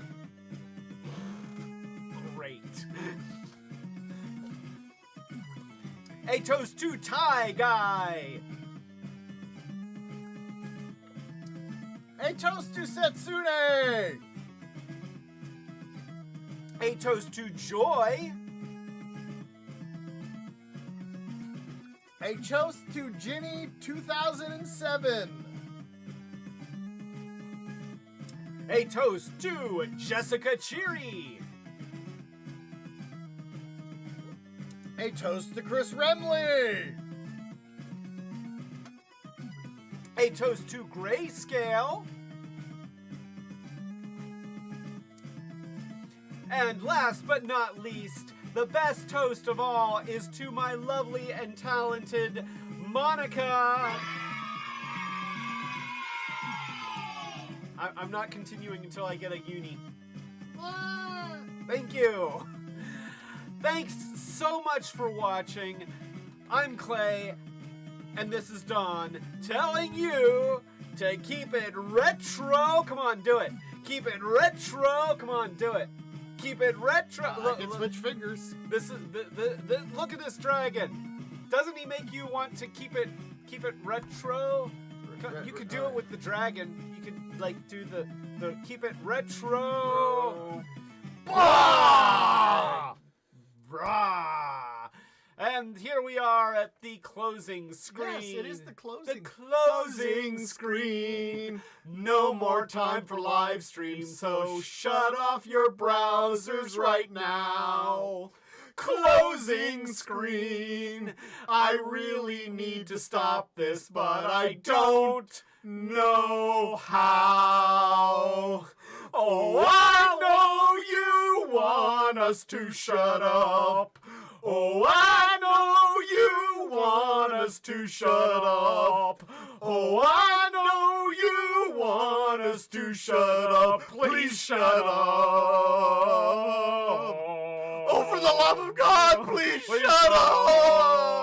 Great. A toast to Tie Guy. A toast to Setsune. A toast to Joy. A toast to Ginny 2007. A toast to Jessica Cheery. A toast to Chris Remley. A toast to Grayscale. And last but not least, the best toast of all is to my lovely and talented Monica. I'm not continuing until I get a uni. Thank you. Thanks so much for watching. I'm Clay, and this is Dawn, telling you to keep it retro. Come on, do it. Keep it retro. Come on, do it. Keep it retro. I can switch fingers. This is the look at this dragon. Doesn't he make you want to keep it retro? You could do it with the dragon. You could like do the keep it retro. Blah! Brah! And here we are at the closing screen. Yes, it is the closing. The closing screen. No more time for live stream, so shut off your browsers right now. Closing screen. I really need to stop this, but I don't know how. Oh, I know you want us to shut up. Oh, I know you want us to shut up. Oh, I know you want us to shut up. Please shut up. Oh, for the love of God, please shut up.